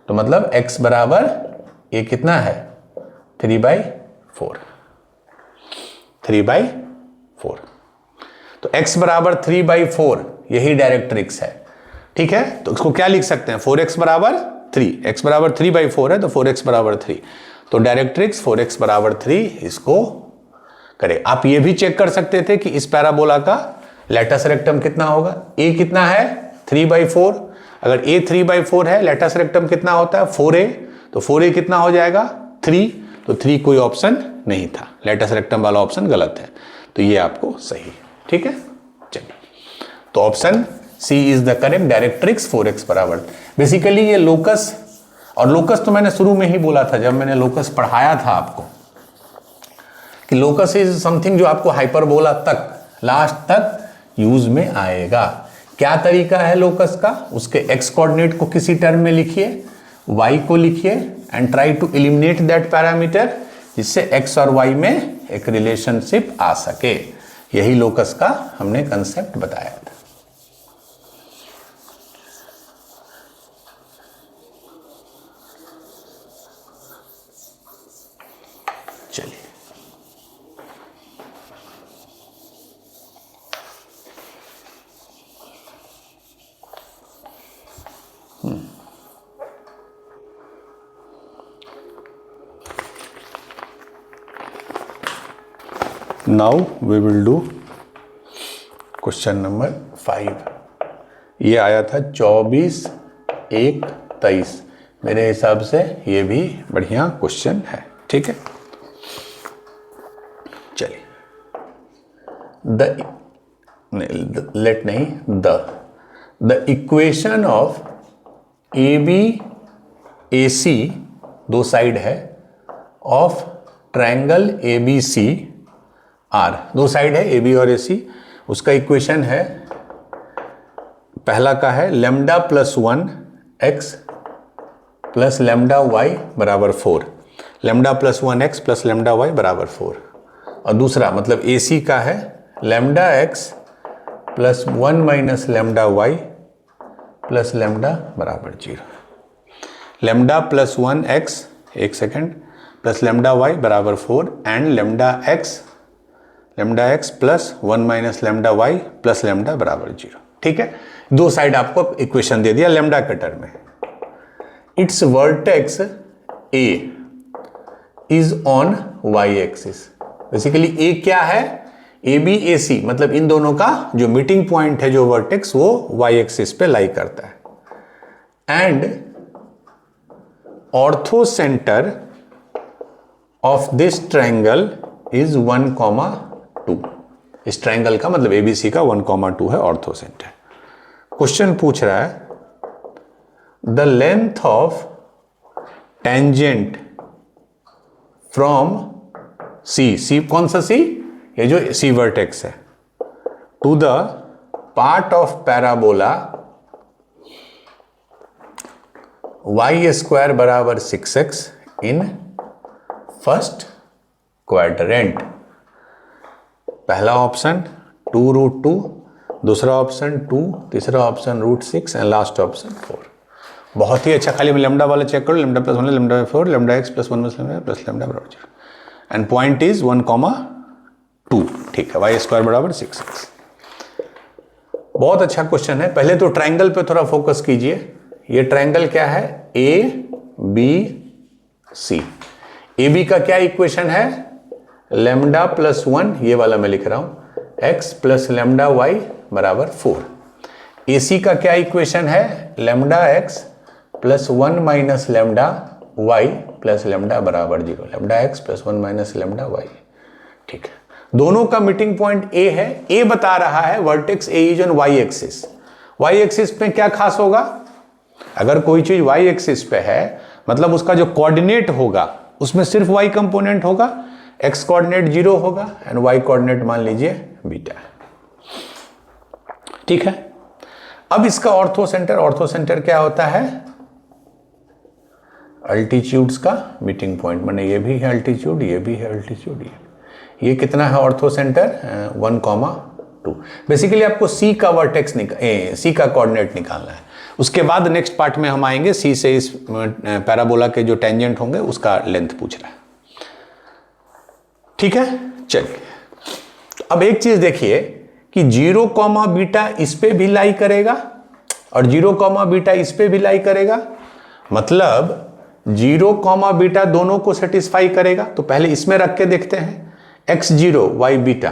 तो मतलब x बराबर ये कितना है 3/4, 3/4, तो x बराबर 3/4, यही डायरेक्ट्रिक्स है। ठीक है, तो इसको क्या लिख सकते हैं, 4x बराबर 3, x बराबर 3/4 है तो 4x बराबर 3, तो डायरेक्ट्रिक्स 4x बराबर 3, इसको करें। आप ये भी चेक कर सकते थे कि इस पैराबोला का लेटस रेक्टम कितना होगा, a कितना है 3/4, अगर a 3/4 है, लेटस रेक्टम कितना होता है 4a, तो 4a कितना हो जाएगा 3, तो 3 कोई ऑप्शन नहीं था, लेटस रेक्टम वाला ऑप्शन गलत है, तो ये आपको सही। ठीक है, चलिए, तो option C is the correct, directrix 4x बराबर। बेसिकली ये लोकस, और लोकस तो मैंने शुरू में ही बोला था जब मैंने लोकस पढ़ाया था आपको, कि लोकस इज समथिंग जो आपको हाइपरबोला तक, लास्ट तक यूज में आएगा। क्या तरीका है लोकस का, उसके x कोऑर्डिनेट को किसी टर्म में लिखिए, y को लिखिए, and try to eliminate that parameter, जिससे x और y में एक रिलेशनशिप आ सके। यही लोकस का हमने कंसेप्ट बताया था। चलिए, now we will do question number 5। ये आया था 24/1/23, मेरे हिसाब से ये भी बढ़िया क्वेश्चन है। ठीक है, चलिए, the equation of AB AC, दो साइड है, ऑफ ट्रायंगल ABC R, दो साइड है AB और AC, उसका इक्वेशन है, पहला का है lambda +1 x plus lambda y बराबर 4, lambda +1 x plus lambda y बराबर 4, और दूसरा मतलब AC का है lambda x plus 1 minus lambda y plus lambda बराबर 0। लैम्डा +1 x, एक सेकेंड, प्लस लेमडा वाई बराबर 4 and lambda x plus 1 minus lambda y plus lambda बराबर 0। ठीक है, दो साइड आपको इक्वेशन दे दिया लेमडा कटर में। Its vertex A is on Y axis. Basically A क्या है, ए बी ए सी, मतलब इन दोनों का जो मीटिंग पॉइंट है जो वर्टेक्स वो वाई एक्सिस पे लाई करता है। And ortho centre of this triangle is 1,2। इस ट्रायंगल का मतलब एबीसी का 1,2 है ऑर्थो सेंटर। क्वेश्चन पूछ रहा है the length of tangent from C कौन सा सी, ये जो सी वर्टेक्स है, to the part of parabola Y square बराबर 6x इन फर्स्ट क्वाड्रेंट। पहला ऑप्शन 2√2, दूसरा ऑप्शन 2, तीसरा ऑप्शन √6 एंड लास्ट ऑप्शन 4। बहुत ही अच्छा, खाली लेमडा वाला चेक करो, lambda plus 1 lambda 4 lambda x plus 1 plus lambda बराबर 0 एंड पॉइंट इज 1,2। ठीक है, वाई स्क्वायर बराबर 6x। बहुत अच्छा क्वेश्चन है। पहले तो ट्रायंगल पे थोड़ा फोकस कीजिए। ये ट्रायंगल क्या है, A B C. A B का क्या इक्वेशन है, लेमडा प्लस 1, ये वाला मैं लिख रहा हूं, एक्स प्लस लेमडा वाई बराबर 4। ए सी का क्या इक्वेशन है, lambda x plus 1 minus lambda y plus lambda बराबर 0, lambda x plus 1 minus lambda y. ठीक है, दोनों का मीटिंग पॉइंट ए है। ए बता रहा है vertex A is on Y axis. Y axis पे क्या खास होगा, अगर कोई चीज वाई एक्सिस पे है मतलब उसका जो कोऑर्डिनेट होगा उसमें सिर्फ वाई कंपोनेंट होगा, एक्स कोऑर्डिनेट 0 होगा एंड वाई कोऑर्डिनेट मान लीजिए बीटा। ठीक है, अब इसका ऑर्थो सेंटर क्या होता है, अल्टीट्यूड्स का मीटिंग पॉइंट। माने ये भी है अल्टीट्यूड, ये भी है अल्टीट्यूड, ये कितना है ऑर्थो सेंटर 1,2। बेसिकली आपको सी का वर्टेक्स सी का कोऑर्डिनेट निकालना है। उसके बाद नेक्स्ट पार्ट में हम आएंगे, सी से इस पैराबोला के जो टेंजेंट होंगे उसका लेंथ पूछ रहा है। ठीक है, चलिए अब एक चीज देखिए कि 0, बीटा इस पे भी लाई करेगा और 0, बीटा इस पे भी लाई करेगा, मतलब 0, बीटा दोनों को सेटिस्फाई करेगा। तो पहले इसमें रख के देखते हैं, x0 y बीटा,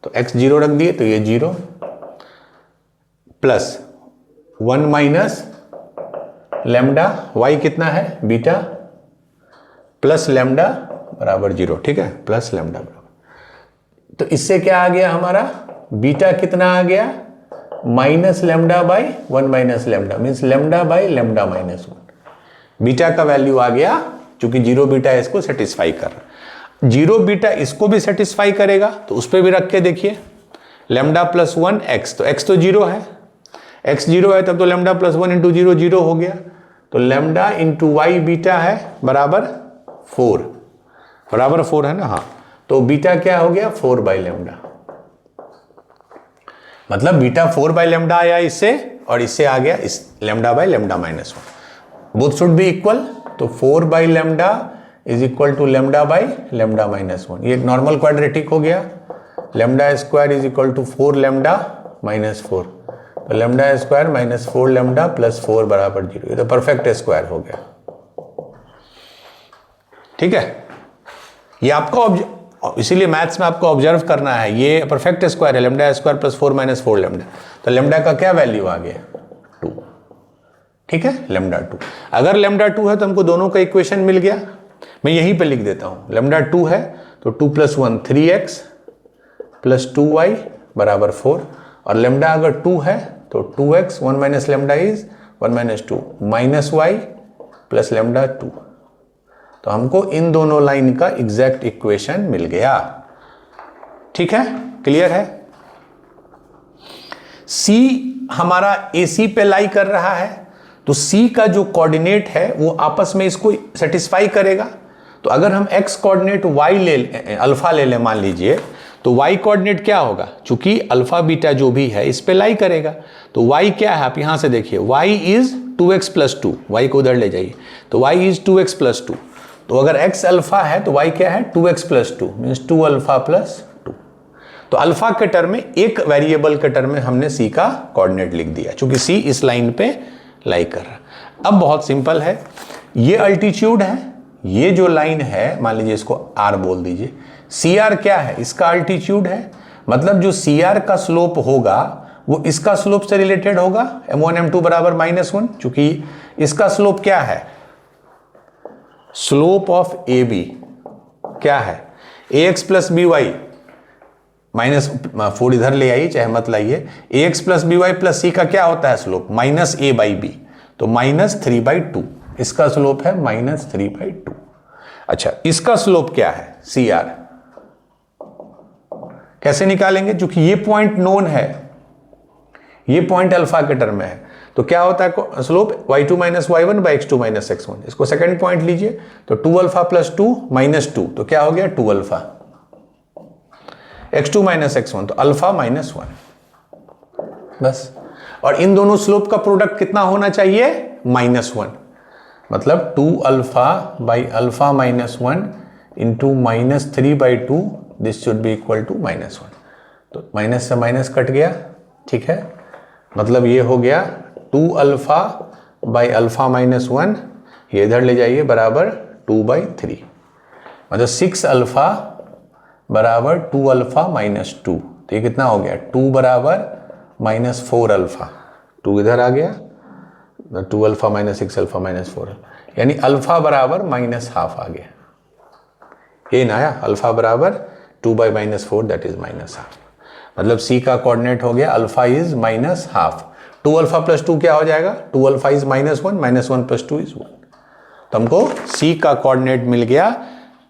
तो x0 रख दिए तो ये 0 प्लस 1 माइनस लेमडा y कितना है बीटा प्लस लेमडा बराबर 0। ठीक है, प्लस लेमडा बराबर, तो इससे क्या आ गया हमारा, बीटा कितना आ गया, minus lambda by 1 minus lambda, means lambda by lambda minus 1। Beta का वैल्यू आ गया, चूंकि 0 बीटा इसको सेटिस्फाई कर रहा है। 0 बीटा इसको भी सेटिस्फाई करेगा, तो उस पर भी रख के देखिए, लेमडा प्लस 1 एक्स, तो एक्स तो 0 है, एक्स 0 है तब तो लेमडा प्लस 1 इंटू 0 0 हो गया, तो लेमडा इंटू वाई बीटा है बराबर 4, बराबर 4 है ना, हाँ, तो बीटा क्या हो गया 4 बाई लेमडा, मतलब बीटा 4 बाई लेमडा आया इससे और इससे आ गया इस lambda by lambda minus 1, both should be equal, तो 4 by lambda is equal to lambda by lambda minus 1। ये एक नॉर्मल क्वाड्रेटिक हो गया, lambda square is equal to 4 lambda minus 4, तो lambda square minus 4 lambda plus 4 बराबर 0, ये तो परफेक्ट स्क्वायर हो गया। ठीक है, ये आपको इसीलिए मैथ्स में आपको ऑब्जर्व करना है, ये परफेक्ट स्क्वायर है, lambda square plus 4 minus 4 lambda, तो लेमडा का क्या वैल्यू आ गया 2। ठीक है, लेमडा 2, अगर लेमडा 2 है तो हमको दोनों का इक्वेशन मिल गया। मैं यहीं पे लिख देता हूं, लेमडा 2 है तो 2 प्लस 1 3x प्लस 2y बराबर 4, और लेमडा अगर 2 है तो 2x 1 minus lambda is 1 minus 2 minus y plus lambda 2, तो हमको इन दोनों लाइन का एग्जैक्ट इक्वेशन मिल गया। ठीक है, क्लियर है। C हमारा AC पे लाई कर रहा है, तो C का जो कोऑर्डिनेट है वो आपस में इसको सेटिस्फाई करेगा। तो अगर हम x कोऑर्डिनेट y अल्फा ले लें मान लीजिए, तो y कोऑर्डिनेट क्या होगा, चूंकि अल्फा बीटा जो भी है इस पे लाई करेगा, तो y क्या है आप यहां से देखिए, y is 2x plus 2, y को उधर ले जाइए, तो y इज 2x प्लस 2, तो अगर x अल्फा है तो y क्या है 2x plus 2 means 2 alpha plus 2। तो अल्फा के टर्म में, एक वेरिएबल के टर्म में हमने c का कोऑर्डिनेट लिख दिया, क्योंकि c इस लाइन पे लाई कर रहा है। अब बहुत सिंपल है, ये अल्टीट्यूड है, ये जो लाइन है मान लीजिए इसको r बोल दीजिए, CR क्या है, इसका अल्टीट्यूड है, मतलब जो CR का स्लोप होगा वो इसका स्लोप से रिलेटेड होगा, m1 m2 बराबर -1, चूंकि इसका स्लोप क्या है, स्लोप ऑफ AB क्या है ax प्लस बी वाई, -4 इधर ले आइए चाहे मत लाइए, ax plus B Y plus C का क्या होता है स्लोप, -a/b, तो -3/2, इसका स्लोप है -3/2। अच्छा, इसका स्लोप क्या है CR, कैसे निकालेंगे, क्योंकि ये पॉइंट नोन है, ये पॉइंट अल्फा के टर्म में है, तो क्या होता है slope y2 minus y1 by x2 minus x1। इसको सेकंड पॉइंट लीजिए, तो 2 अल्फा प्लस 2 माइनस 2, तो क्या हो गया 2 अल्फा, x2 माइनस x1 तो अल्फा माइनस 1, बस। और इन दोनों स्लोप का प्रोडक्ट कितना होना चाहिए, -1, मतलब 2 alpha by alpha minus 1 into -3/2, this should be equal to -1। तो माइनस से माइनस कट गया, ठीक है, मतलब ये हो गया 2 अल्फा बाई अल्फा माइनस 1, ये इधर ले जाइए, बराबर 2/3, मतलब 6 अल्फा बराबर 2 अल्फा माइनस 2, तो ये कितना हो गया 2 बराबर -4 अल्फा, 2 इधर आ गया, 2 अल्फा माइनस 6 अल्फा माइनस 4, यानी अल्फा बराबर -½ आ गया, ये ना आया, अल्फा बराबर 2/-4 दैट इज -½ मतलब C का कोऑर्डिनेट हो गया अल्फा इज -½ 2 अल्फा प्लस 2 क्या हो जाएगा, 2 अल्फा इज -1, -1 प्लस 2 इज 1, तो हमको C का कोऑर्डिनेट मिल गया।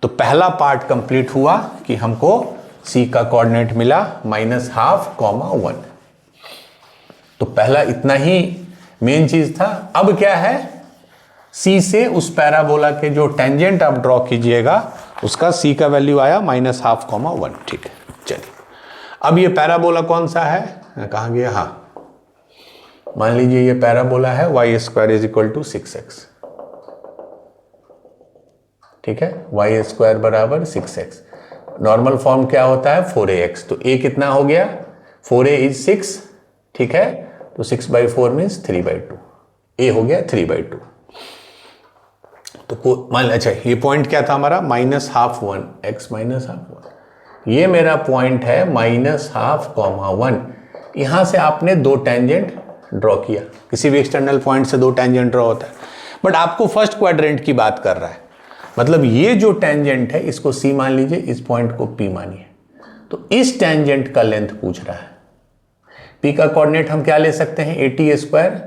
तो पहला पार्ट कंप्लीट हुआ कि हमको C का कोऑर्डिनेट मिला -½ 1। तो पहला इतना ही मेन चीज था। अब क्या है, C से उस पैराबोला के जो टेंजेंट आप ड्रॉ कीजिएगा उसका C का वैल्यू आया -½ 1, ठीक है। चलिए, अब ये पैराबोला कौन सा है, कहाँ गया, हाँ, मान लीजिए ये पैराबोला है y² = 6x, ठीक है, y² बराबर 6x, नॉर्मल फॉर्म क्या होता है 4ax, तो a कितना हो गया 4a इज 6, ठीक है, तो 6/4 मीन्स 3/2, a हो गया 3/2। तो मान, अच्छा ये पॉइंट क्या था हमारा -½ 1, x -½ 1, ये मेरा पॉइंट है -½ 1। यहां से आपने दो टेंजेंट ड्रॉ किया, किसी भी एक्सटर्नल पॉइंट से दो टेंजेंट ड्रॉ होता है, बट आपको फर्स्ट क्वाड्रेंट की बात कर रहा है, मतलब ये जो टेंजेंट है इसको C मान लीजिए, इस पॉइंट को P मानिए, तो इस टेंजेंट का लेंथ पूछ रहा है। P का कोऑर्डिनेट हम क्या ले सकते हैं, AT²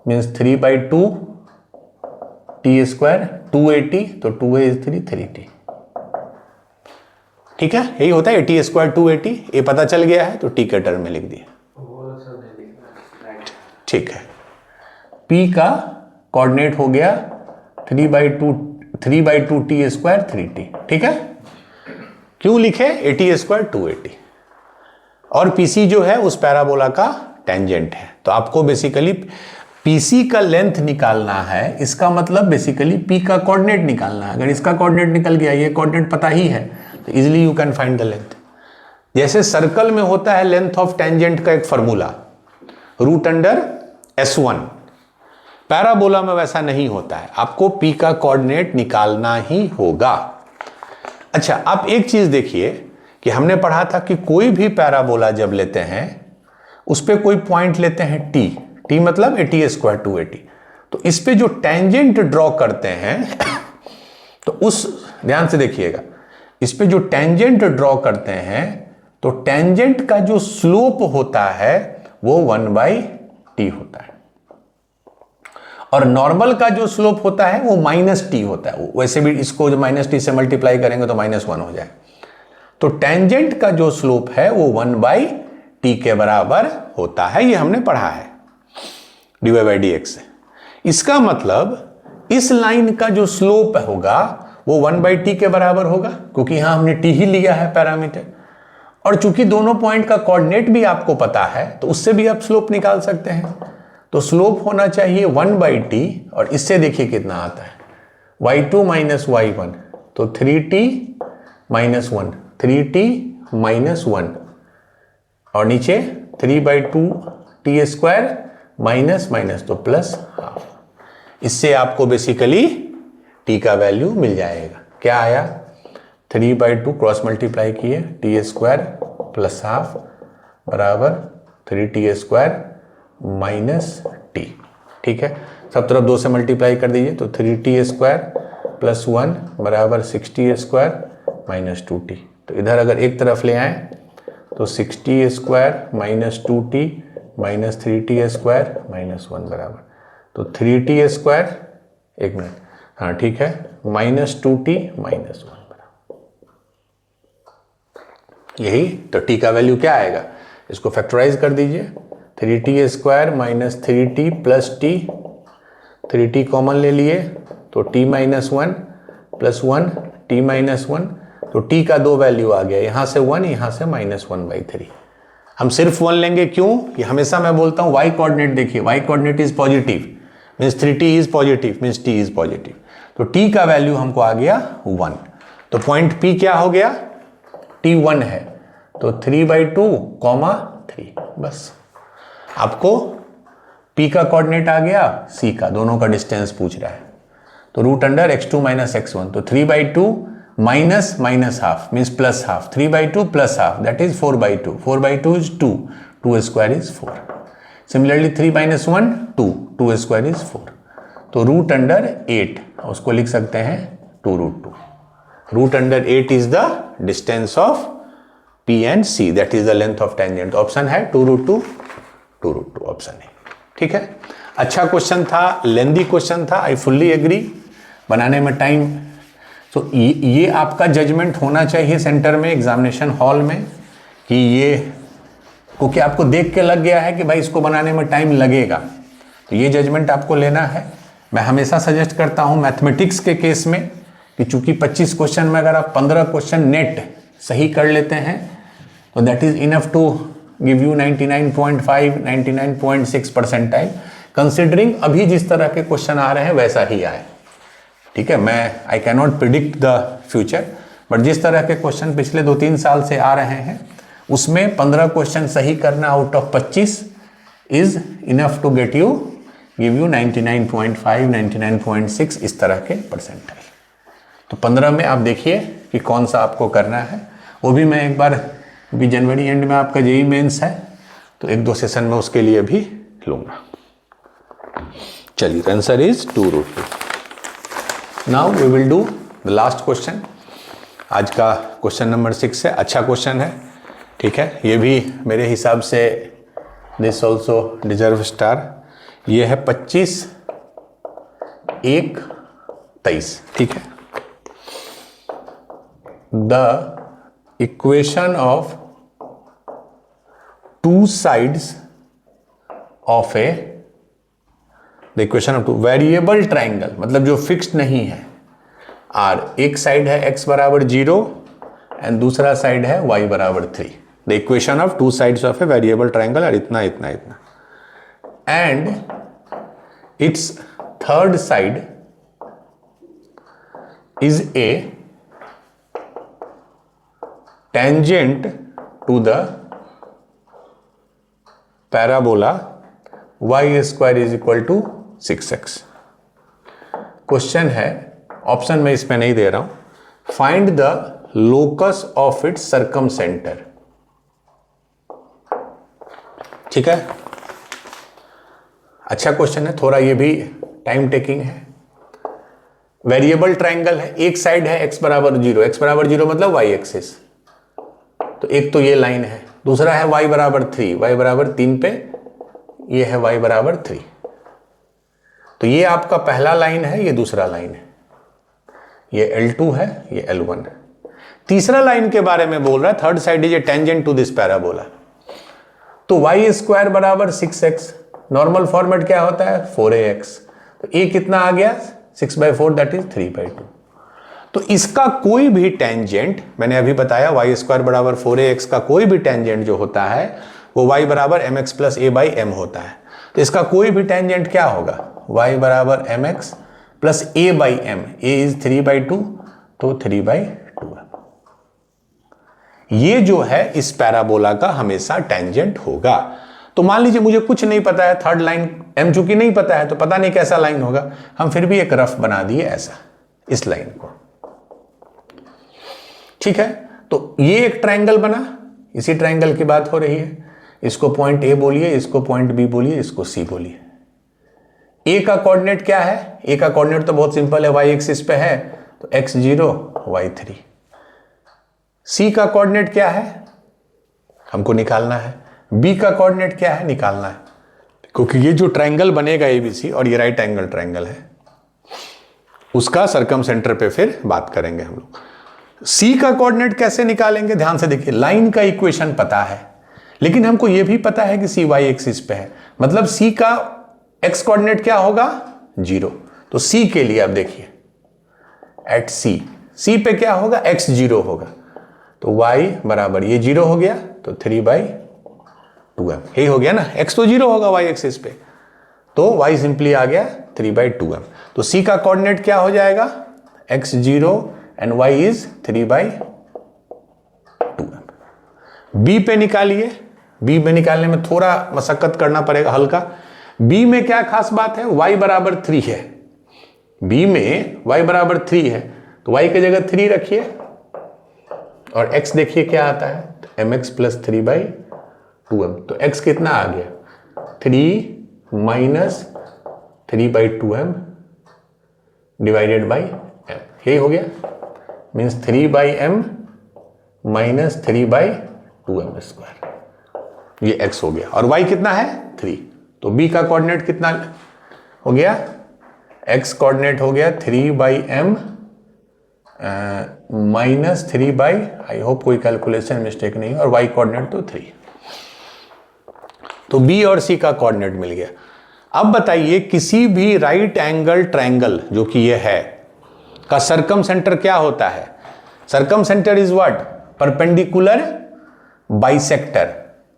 मीन्स 3/2 T², 2AT, तो 2a इज 3, 3T, ठीक है, यही होता है AT² 2AT, ये पता चल गया है तो T के टर्म में लिख दिया, ठीक है। P का कोऑर्डिनेट हो गया 3/2 T² 3T, ठीक है, क्यों लिखे AT² 2AT, और PC जो है उस पैराबोला का टेंजेंट है, तो आपको बेसिकली PC का लेंथ निकालना है, इसका मतलब बेसिकली P का कोऑर्डिनेट निकालना है। अगर इसका कोऑर्डिनेट निकल गया, ये कोऑर्डिनेट पता ही है, तो easily you can find the length. जैसे सर्कल में होता है लेंथ ऑफ टेंजेंट का एक फॉर्मूला √S1, पैराबोला में वैसा नहीं होता है, आपको P का कोऑर्डिनेट निकालना ही होगा। अच्छा, आप एक चीज देखिए कि हमने पढ़ा था कि कोई भी पैराबोला जब लेते हैं उस पे कोई पॉइंट लेते हैं T मतलब AT² 2AT, तो इस पे जो टेंजेंट ड्रॉ करते हैं तो उस, ध्यान से देखिएगा, इस पे जो टेंजेंट ड्रॉ करते हैं तो टेंजेंट का जो स्लोप होता है वो 1/t होता है, और नॉर्मल का जो स्लोप होता है वो -t होता है। वैसे भी इसको जो -t से मल्टीप्लाई करेंगे तो -1 हो जाए, तो टेंजेंट का जो स्लोप है वो 1/t के बराबर होता है, ये हमने पढ़ा है dy/dx से। इसका मतलब इस लाइन का जो स्लोप होगा वो 1/t के बराबर होगा, क्योंकि यहां हमने t ही लिया है पैरामीटर, और चूंकि दोनों पॉइंट का कोऑर्डिनेट भी आपको पता है तो उससे भी आप स्लोप निकाल सकते हैं। तो स्लोप होना चाहिए 1/t, और इससे देखिए कितना आता है y2 माइनस y1, तो 3t माइनस 1, 3t माइनस 1, और नीचे 3/2 टी स्क्वायर माइनस माइनस तो प्लस हाफ। इससे आपको बेसिकली t का वैल्यू मिल जाएगा। क्या आया? 3/2 क्रॉस मल्टीप्लाई किए, टी स्क्वायर प्लस हाफ बराबर 3t स्क्वायर माइनस टी। ठीक है, सब तरफ 2 से मल्टीप्लाई कर दीजिए, तो 3t स्क्वायर प्लस 1 बराबर 6t स्क्वायर माइनस 2t। तो इधर अगर एक तरफ ले आए तो 6t square minus 2t minus 3t square minus 1 बराबर, तो 3t स्क्वायर, एक मिनट, हाँ ठीक है, माइनस 2t माइनस 1 बराबर, यही तो t का वैल्यू क्या आएगा? इसको फैक्टराइज कर दीजिए, 3t square minus 3t plus t, 3t common ले लिए तो t minus 1 plus 1 t minus 1, तो t का 2 वैल्यू आ गया, यहाँ से 1, यहाँ से माइनस 1/3। हम सिर्फ 1 लेंगे, क्यों? ये हमेशा मैं बोलता हूँ y कोऑर्डिनेट देखिए, y coordinate is positive means 3t is positive means t is positive, तो t का वैल्यू हमको आ गया 1। तो पॉइंट P क्या हो गया? t 1 है, तो 3/2, 3, बस आपको P का कोऑर्डिनेट आ गया, C का, दोनों का डिस्टेंस पूछ रहा है, तो root under x2 minus x1, तो 3/2 minus minus half means plus half, 3/2 plus half that is 4/2, 4/2 is 2, 2 square is 4। Similarly 3 minus 1 2, 2 square is 4, तो रूट अंडर 8, उसको लिख सकते हैं 2√2। Root under 8 is the distance of P and C, that is the length of tangent. Option है 2√2, 2√2 ऑप्शन है। ठीक है, अच्छा क्वेश्चन था, लेंदी क्वेश्चन था, आई फुल्ली एग्री, बनाने में टाइम, तो ये आपका जजमेंट होना चाहिए सेंटर में, एग्जामिनेशन हॉल में, कि ये क्योंकि आपको देख के लग गया है कि भाई इसको बनाने में टाइम लगेगा, तो ये जजमेंट आपको लेना है। मैं हमेशा सजेस्ट करता हूँ मैथमेटिक्स के केस में कि चूंकि 25 क्वेश्चन में अगर आप 15 क्वेश्चन नेट सही कर लेते हैं तो that is enough to give you 99.5 99.6 percentile, considering अभी जिस तरह के क्वेश्चन आ रहे हैं वैसा ही आए। ठीक है, मैं I can not predict the future, but जिस तरह के क्वेश्चन पिछले 2-3 साल से आ रहे हैं उसमें 15 क्वेश्चन सही करना out of 25 is enough to get you give you 99.5 99.6 इस तरह के परसेंटाइल। तो 15 में आप देखिए कि कौन सा आपको करना है, वो भी मैं एक बार, भी जनवरी एंड में आपका जेईई मेंस है तो 1-2 सेशन में उसके लिए भी लूंगा। चलिए, answer is 2√2। Now we will do the last question. आज का क्वेश्चन नंबर 6 है, अच्छा क्वेश्चन है। ठीक है, ये भी मेरे हिसाब से दिस ऑल्सो डिजर्व स्टार। ये है 25/1/23। ठीक है, the equation of two sides of A, the equation of two variable triangle, मतलब जो फिक्स्ड नहीं है, आर, एक साइड है x बराबर 0 एंड दूसरा साइड है y बराबर 3। The equation of two sides of a variable triangle are इतना इतना इतना, and its third side is a tangent to the parabola y square is equal to 6x। Question है, ऑप्शन मैं इसमें नहीं दे रहा हूं, find the locus of its circumcentre. ठीक है, अच्छा क्वेश्चन है, थोड़ा ये भी टाइम टेकिंग है। वेरिएबल ट्राइंगल है, एक साइड है x बराबर 0, x बराबर 0 मतलब y एक्सिस, तो एक तो ये लाइन है, दूसरा है y बराबर 3, y बराबर 3 पे ये है y बराबर 3, तो ये आपका पहला लाइन है, ये दूसरा लाइन है, ये L2 है, ये L1 है। तीसरा लाइन के बारे में बोल रहा है, third side is a tangent to this parabola, तो y स्क्वायर बराबर 6x, नॉर्मल फॉर्मेट क्या होता है 4ax, तो a कितना आ गया 6/4 दैट इज 3/2। तो इसका कोई भी टेंजेंट, मैंने अभी बताया y स्क्वायर बराबर 4ax का कोई भी टेंजेंट जो होता है वो y बराबर mx plus a by m होता है। तो इसका कोई भी टेंजेंट क्या होगा, y बराबर mx plus a by M, a is 3/2, तो 3/2 है। ये जो है इस पैराबोला का हमेशा टेंजेंट होगा। तो मान लीजिए मुझे कुछ नहीं पता है, थर्ड लाइन m चूंकि नहीं पता है तो पता नहीं कैसा लाइन होगा, हम फिर भी एक रफ बना दिए ऐसा इस लाइन को, ठीक है। तो ये एक ट्रायंगल बना, इसी ट्रायंगल की बात हो रही है। इसको पॉइंट ए बोलिए, इसको पॉइंट बी बोलिए, इसको सी बोलिए। ए का कोऑर्डिनेट क्या है? ए का कोऑर्डिनेट तो बहुत सिंपल है, वाई एक्सिस पे है तो x0 y3। सी का कोऑर्डिनेट क्या है हमको निकालना है, बी का कोऑर्डिनेट क्या है निकालना है, क्योंकि ये जो ट्रायंगल बनेगा एबीसी और ये राइट एंगल ट्रायंगल है, उसका सरकम सेंटर पे फिर बात करेंगे हम लोग। सी का कोऑर्डिनेट कैसे निकालेंगे? ध्यान से देखिए, लाइन का इक्वेशन पता है, लेकिन हमको यह भी पता है कि सी वाई एक्सिस पे है, मतलब सी का एक्स कोऑर्डिनेट क्या होगा? 0। तो सी के लिए आप देखिए एट सी पे क्या होगा? x0 होगा, तो y बराबर ये 0 हो गया तो 3/2m, यही हो गया ना, x तो 0 होगा y एक्सिस पे, तो y सिंपली आ गया 3/2m। तो c का कोऑर्डिनेट क्या हो जाएगा? x0 and y is 3/2m। b पे निकालिए, b में निकालने में थोड़ा मशक्कत करना पड़ेगा हल्का। b में क्या खास बात है? y बराबर 3 है, b में y बराबर 3 है, तो y की जगह 3 रखिए और x देखिए क्या आता है, तो mx प्लस 3/2m। तो x कितना आ गया? 3 minus 3/2m divided by m, यही हो गया, means 3/m minus 3/2m square, ये x हो गया। और y कितना है? 3। तो b का कोऑर्डिनेट कितना हो गया? x कोऑर्डिनेट हो गया 3/m माइनस 3 आई होप कोई कैलकुलेशन मिस्टेक नहीं, और y कोऑर्डिनेट तो 3। तो b और c का कोऑर्डिनेट मिल गया। अब बताइए किसी भी राइट एंगल ट्रायंगल जो कि ये है का सरकम सेंटर क्या होता है? Circumcentre is what? Perpendicular bisector.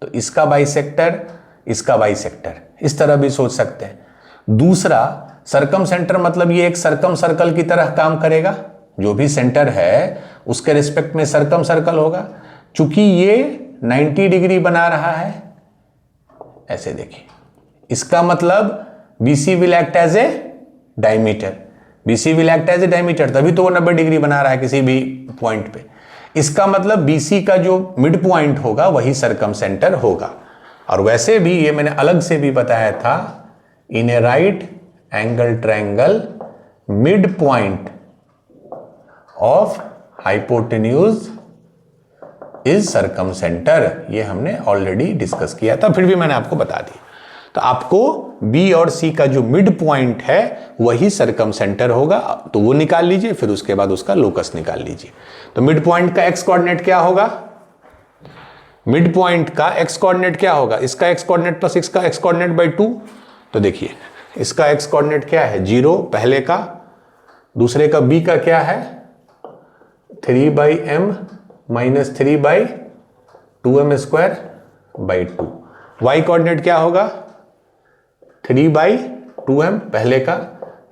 तो इसका बाइसेक्टर, इसका बाइसेक्टर, इस तरह भी सोच सकते हैं। दूसरा, सरकम सेंटर मतलब ये एक सरकम सर्कल की तरह काम करेगा, जो भी सेंटर है उसके रिस्पेक्ट में सरकम सर्कल होगा। चूंकि ये 90 डिग्री बना रहा है, ऐसे देखिए, इसका मतलब BC will act as a diameter, BC will act as a diameter, तभी तो वो 90 डिग्री बना रहा है किसी भी पॉइंट पे। इसका मतलब BC का जो मिड पॉइंट होगा वही सरकम सेंटर होगा। और वैसे भी ये मैंने अलग से भी बताया था, in a right angle triangle mid point of hypotenuse is circumcentre, ये हमने ऑलरेडी डिस्कस किया था, फिर भी मैंने आपको बता दिया। तो आपको बी और सी का जो मिड पॉइंट है वही सरकम सेंटर होगा, तो वो निकाल लीजिए, फिर उसके बाद उसका लोकस निकाल लीजिए। तो मिड पॉइंट का एक्स कोऑर्डिनेट क्या होगा? मिड पॉइंट का एक्स कोऑर्डिनेट क्या होगा? इसका एक्स कोऑर्डिनेट प्लस इसका एक्स कोऑर्डिनेट बाई 2। तो देखिए इसका एक्स कोऑर्डिनेट क्या है? 0 पहले का, दूसरे का बी का क्या है? 3/m minus 3/2m square by 2। Y coordinate क्या होगा? 3/2m पहले का,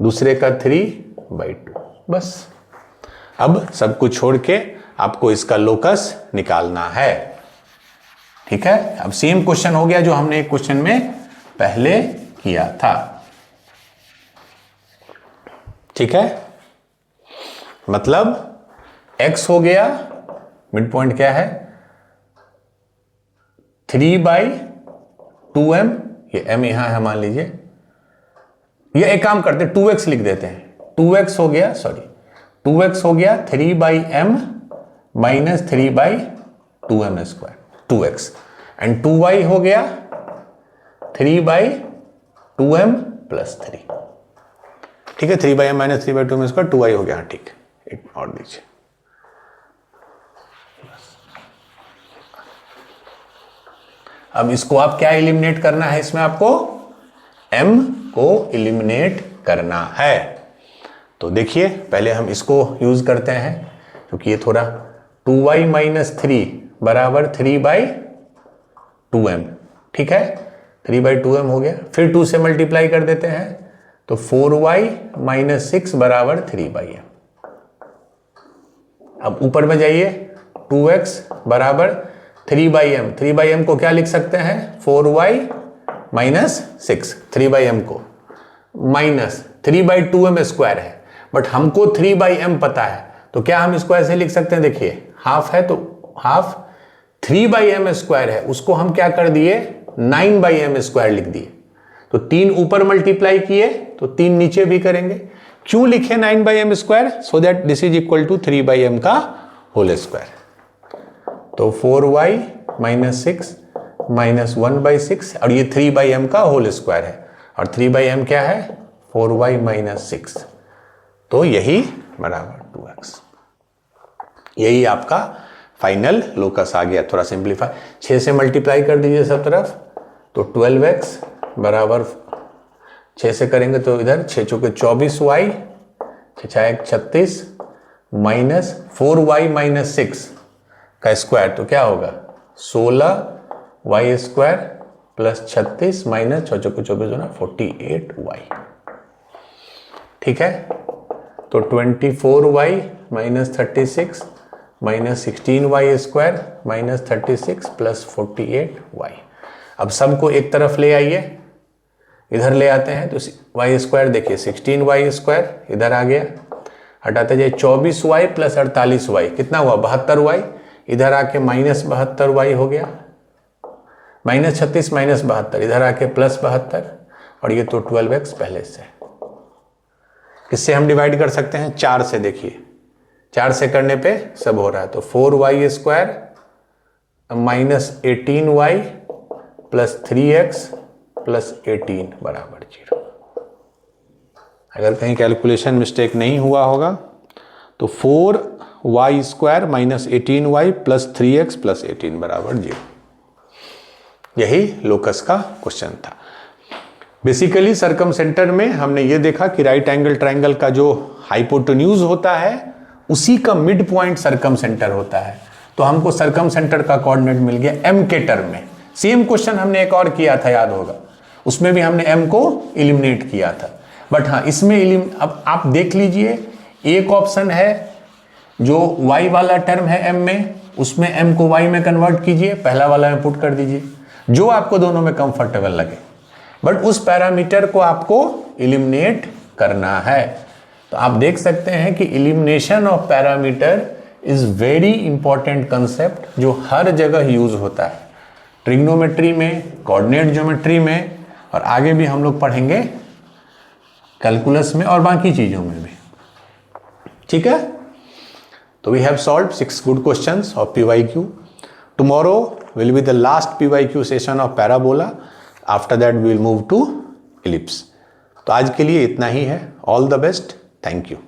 दूसरे का 3/2। बस अब सब कुछ छोड़ के आपको इसका लोकस निकालना है, ठीक है। अब सेम क्वेश्चन हो गया जो हमने एक क्वेश्चन में पहले किया था, ठीक है। मतलब x हो गया, मिड पॉइंट क्या है? 3/2m, ये m यहां है मान लीजिए, ये एक काम करते हैं 2x लिख देते हैं, 2x हो गया, सॉरी 2x हो गया 3/m minus 3/2m square, 2x, and 2y हो गया 3/2m प्लस 3, ठीक है। 3/m minus 3/2m square 2y हो गया, ठीक है। एक और दीजिए, अब इसको आप क्या एलिमिनेट करना है? इसमें आपको m को एलिमिनेट करना है। तो देखिए पहले हम इसको यूज करते हैं, क्योंकि ये थोड़ा 2y माइनस 3 बराबर 3/2m, ठीक है। 3/2m हो गया, फिर 2 से मल्टीप्लाई कर देते हैं, तो तो 4y माइनस 6 बराबर 3/m। अब ऊपर में जाइए, 2x बराबर 3/m। 3/m को क्या लिख सकते हैं, 4y माइनस 6, 3/m को माइनस 3/2m स्क्वायर है, बट हमको 3/m पता है, तो क्या हम इसको ऐसे लिख सकते हैं, देखिए हाफ है तो हाफ 3/m स्क्वायर है, उसको हम क्या कर दिए 9/m स्क्वायर लिख दिए। तो 3 ऊपर मल्टीप्लाई किए तो 3 नीचे भी करेंगे। क्यों लिखे 9/m square, so that this is equal to 3/m का होल स्क्वायर। तो 4y माइनस 6 माइनस 1/6, और ये 3/m का होल स्क्वायर है, और 3/m क्या है 4y माइनस 6, तो यही बराबर 2x। यही आपका फाइनल लोकस आ गया। थोड़ा सिंप्लीफाई, 6 से मल्टीप्लाई कर दीजिए सब तरफ, तो 12x बराबर 6 से करेंगे तो इधर 6 चौके 24y, 6 36 माइनस 4y माइनस 6 का स्क्वायर, तो क्या होगा 16y स्क्वायर प्लस 36 माइनस 6 चौके 24 होना 48y। ठीक है, तो 24y minus 36 minus 16y square minus 36 plus 48y। अब सबको एक तरफ ले आइए, इधर ले आते हैं तो y स्क्वायर देखिए 16y स्क्वायर इधर आ गया, हटाते जाइए 24y प्लस 48y कितना हुआ 72y, इधर आके माइनस 72y हो गया, माइनस 36 माइनस 72 इधर आके प्लस 72, और ये तो 12x पहले से। किससे हम डिवाइड कर सकते हैं, 4 से। देखिए 4 से करने पे सब हो रहा है, तो 4y square minus 18y plus 3x plus 18 बराबर 0। अगर कहीं कैलकुलेशन मिस्टेक नहीं हुआ होगा तो 4y square minus 18y plus 3x plus 18 बराबर 0। यही लोकस का क्वेश्चन था। बेसिकली सर्कम सेंटर में हमने ये देखा कि राइट एंगल ट्रायंगल का जो हाइपोटेन्यूज होता है उसी का मिड पॉइंट सर्कम सेंटर होता है। तो हमको सर्कम सेंटर का कोऑर्डिनेट मिल गया m के टर्म में। सेम क्वेश्चन हमने एक और किया था, याद होगा, उसमें भी हमने m को एलिमिनेट किया था, बट हाँ इसमें अब आप देख लीजिए, एक ऑप्शन है जो y वाला टर्म है m में, उसमें m को y में कन्वर्ट कीजिए, पहला वाला में पुट कर दीजिए, जो आपको दोनों में कंफर्टेबल लगे, बट उस पैरामीटर को आपको एलिमिनेट करना है। तो आप देख सकते हैं कि elimination of parameter is very important concept जो हर जगह यूज होता है, ट्रिग्नोमेट्री में, कोऑर्डिनेट ज्योमेट्री में, और आगे भी हम लोग पढ़ेंगे कैलकुलस में और बाकी चीजों में भी। ठीक है, तो we have solved 6 good questions of PYQ। Tomorrow will be the last PYQ session of parabola, after that we will move to ellipse. तो आज के लिए इतना ही है। All the best, thank you.